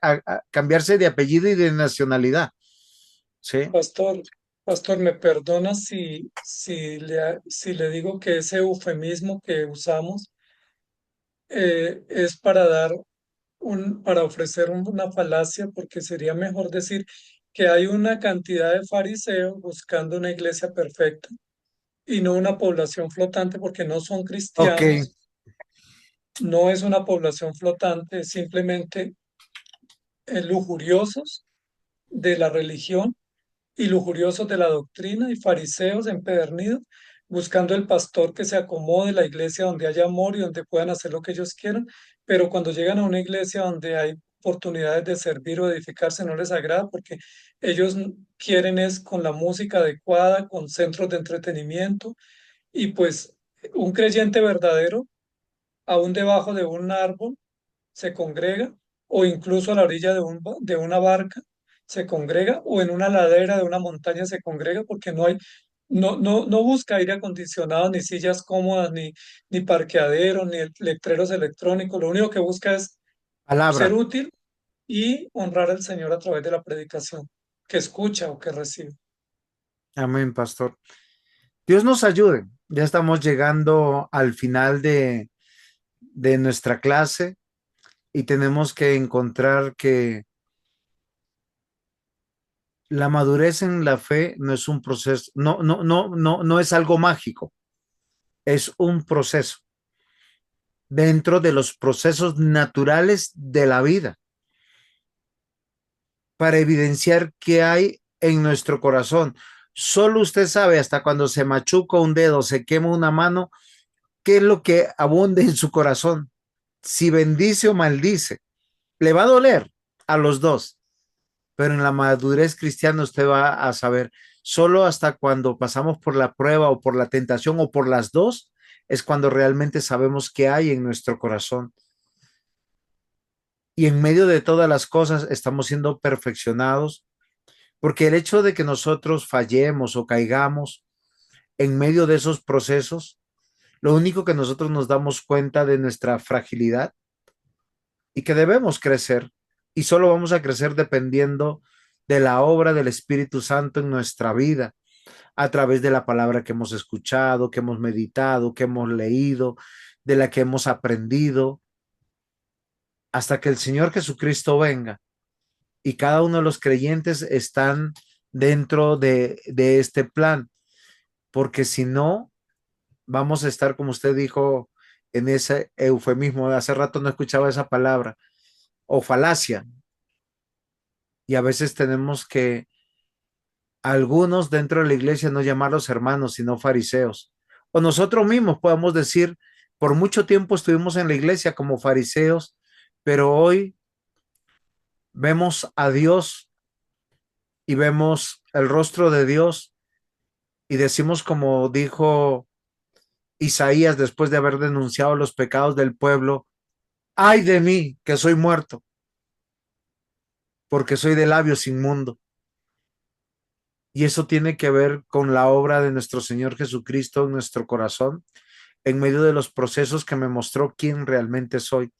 cambiarse de apellido y de nacionalidad, ¿sí? Pastor, pastor, ¿me perdona si le digo que ese eufemismo que usamos es para dar para ofrecer una falacia, porque sería mejor decir que hay una cantidad de fariseos buscando una iglesia perfecta y no una población flotante, porque no son Ok, cristianos, no es una población flotante, es simplemente lujuriosos de la religión y lujuriosos de la doctrina y fariseos empedernidos, buscando el pastor que se acomode, la iglesia donde haya amor y donde puedan hacer lo que ellos quieran, pero cuando llegan a una iglesia donde hay oportunidades de servir o edificarse no les agrada porque ellos quieren es con la música adecuada, con centros de entretenimiento y pues un creyente verdadero, aún debajo de un árbol, se congrega, o incluso a la orilla de una barca se congrega, o en una ladera de una montaña se congrega, porque no busca aire acondicionado, ni sillas cómodas, ni parqueaderos, ni letreros electrónicos. Lo único que busca es ser palabra. útil y honrar al Señor a través de la predicación, que escucha o que recibe. Amén, pastor. Dios nos ayude. Ya estamos llegando al final de nuestra clase y tenemos que encontrar que la madurez en la fe no es un proceso, no es algo mágico, es un proceso dentro de los procesos naturales de la vida para evidenciar qué hay en nuestro corazón. Solo usted sabe hasta cuando se machuca un dedo, se quema una mano, qué es lo que abunde en su corazón, si bendice o maldice. Le va a doler a los dos, pero en la madurez cristiana usted va a saber, solo hasta cuando pasamos por la prueba o por la tentación o por las dos, es cuando realmente sabemos qué hay en nuestro corazón. Y en medio de todas las cosas estamos siendo perfeccionados, porque el hecho de que nosotros fallemos o caigamos en medio de esos procesos, lo único que nosotros nos damos cuenta de nuestra fragilidad y que debemos crecer y solo vamos a crecer dependiendo de la obra del Espíritu Santo en nuestra vida, a través de la palabra que hemos escuchado, que hemos meditado, que hemos leído, de la que hemos aprendido, hasta que el Señor Jesucristo venga y cada uno de los creyentes están dentro de este plan, porque si no, vamos a estar, como usted dijo, en ese eufemismo. Hace rato no escuchaba esa palabra, o falacia, y a veces tenemos que algunos dentro de la iglesia no llamarlos hermanos, sino fariseos. O nosotros mismos podemos decir, por mucho tiempo estuvimos en la iglesia como fariseos, pero hoy vemos a Dios y vemos el rostro de Dios y decimos como dijo Isaías después de haber denunciado los pecados del pueblo: ay de mí que soy muerto, porque soy de labios inmundo. Y eso tiene que ver con la obra de nuestro Señor Jesucristo en nuestro corazón, en medio de los procesos que me mostró quién realmente soy.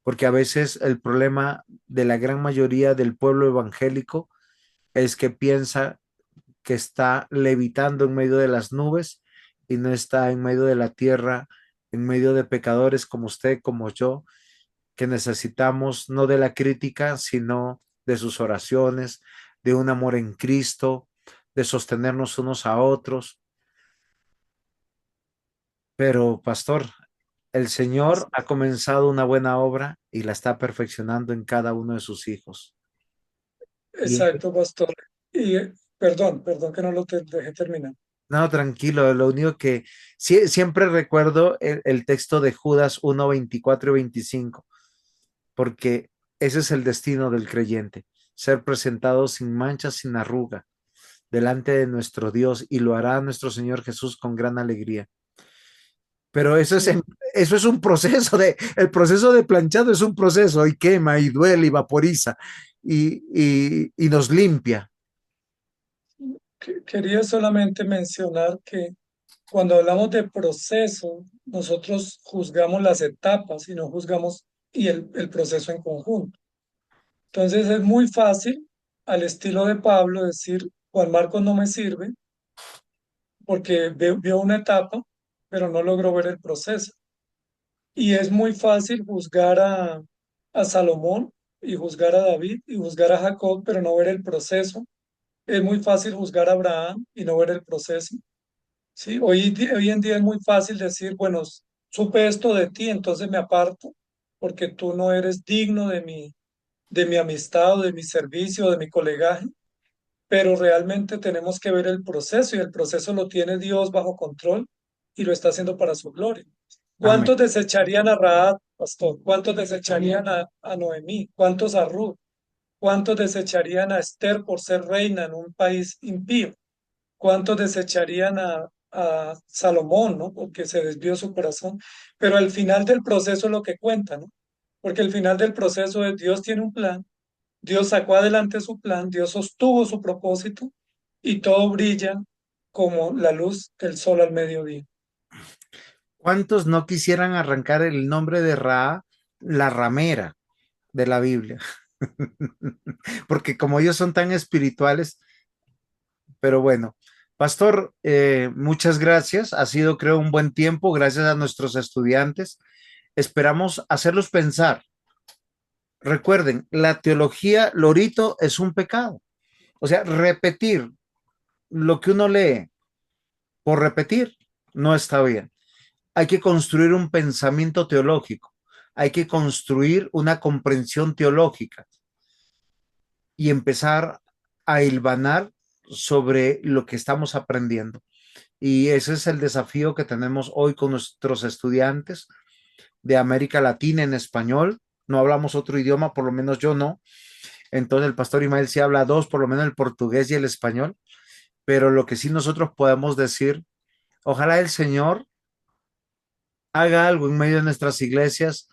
Porque a veces el problema de la gran mayoría del pueblo evangélico es que piensa que está levitando en medio de las nubes y no está en medio de la tierra, en medio de pecadores como usted, como yo, que necesitamos no de la crítica, sino de sus oraciones, de un amor en Cristo, de sostenernos unos a otros. Pero, pastor, el Señor ha comenzado una buena obra y la está perfeccionando en cada uno de sus hijos. Y Exacto, pastor. Y perdón que no lo dejé terminar. no, tranquilo, lo único que siempre recuerdo el texto de Judas 1, 24 y 25, porque ese es el destino del creyente, ser presentado sin mancha, sin arruga, delante de nuestro Dios, y lo hará nuestro Señor Jesús con gran alegría. Pero Sí, eso es un proceso el proceso de planchado es un proceso y quema y duele y vaporiza y nos limpia. quería solamente mencionar que cuando hablamos de proceso, nosotros juzgamos las etapas y no juzgamos el proceso en conjunto. Entonces es muy fácil, al estilo de Pablo, decir, Juan Marcos no me sirve porque vio una etapa, pero no logró ver el proceso. Y es muy fácil juzgar a Salomón y juzgar a David y juzgar a Jacob, pero no ver el proceso. Es muy fácil juzgar a Abraham y no ver el proceso. Sí, hoy en día es muy fácil decir, bueno, supe esto de ti, entonces me aparto porque tú no eres digno de mi amistad o de mi servicio o de mi colegaje, pero realmente tenemos que ver el proceso y el proceso lo tiene Dios bajo control y lo está haciendo para su gloria. Amén. ¿Cuántos desecharían a Rahab, pastor? ¿Cuántos desecharían a Noemí? ¿Cuántos a Ruth? ¿Cuántos desecharían a Esther por ser reina en un país impío? ¿Cuántos desecharían a Salomón, ¿no? Porque se desvió su corazón. Pero al final del proceso es lo que cuenta, ¿no? Porque el final del proceso es Dios tiene un plan, Dios sacó adelante su plan, Dios sostuvo su propósito y todo brilla como la luz del sol al mediodía. ¿Cuántos no quisieran arrancar el nombre de Ra, la ramera de la Biblia? Porque como ellos son tan espirituales, pero bueno, pastor, muchas gracias. Ha sido, creo, un buen tiempo. Gracias a nuestros estudiantes. Esperamos hacerlos pensar. Recuerden, la teología lorito es un pecado. O sea, repetir lo que uno lee por repetir no está bien. Hay que construir un pensamiento teológico. Hay que construir una comprensión teológica y empezar a hilvanar sobre lo que estamos aprendiendo. Y ese es el desafío que tenemos hoy con nuestros estudiantes de América Latina en español. No hablamos otro idioma, por lo menos yo no. Entonces el pastor Imael sí habla dos, por lo menos el portugués y el español. Pero lo que sí nosotros podemos decir, ojalá el Señor haga algo en medio de nuestras iglesias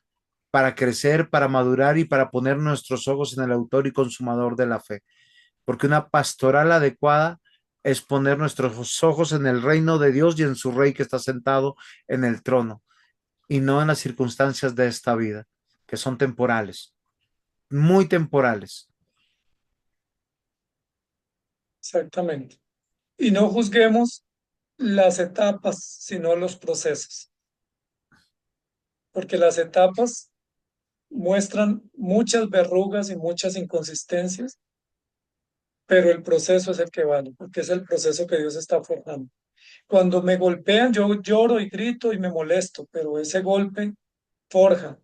para crecer, para madurar y para poner nuestros ojos en el autor y consumador de la fe. Porque una pastoral adecuada es poner nuestros ojos en el reino de Dios y en su rey que está sentado en el trono y no en las circunstancias de esta vida. que son temporales, muy temporales. Exactamente. Y no juzguemos las etapas, sino los procesos, porque las etapas muestran muchas verrugas y muchas inconsistencias, pero el proceso es el que vale, porque es el proceso que Dios está forjando. Cuando me golpean, yo lloro y grito y me molesto, pero ese golpe forja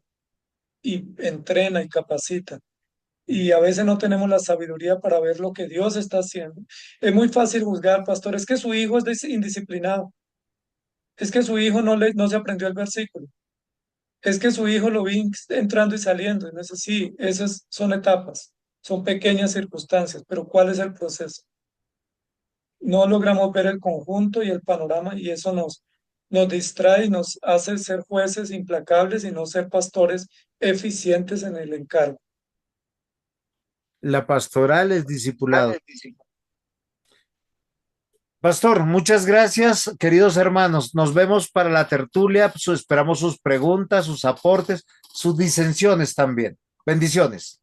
y entrena y capacita. Y a veces no tenemos la sabiduría para ver lo que Dios está haciendo. Es muy fácil juzgar, pastor, es que su hijo es indisciplinado, es que su hijo no se aprendió el versículo, es que su hijo lo vi entrando y saliendo. Y no es así, esas son etapas, son pequeñas circunstancias, pero ¿cuál es el proceso? No logramos ver el conjunto y el panorama y eso nos distrae y nos hace ser jueces implacables y no ser pastores eficientes en el encargo. La pastoral es discipulado. Pastor, muchas gracias, queridos hermanos. Nos vemos para la tertulia. Esperamos sus preguntas, sus aportes, sus disensiones también. Bendiciones.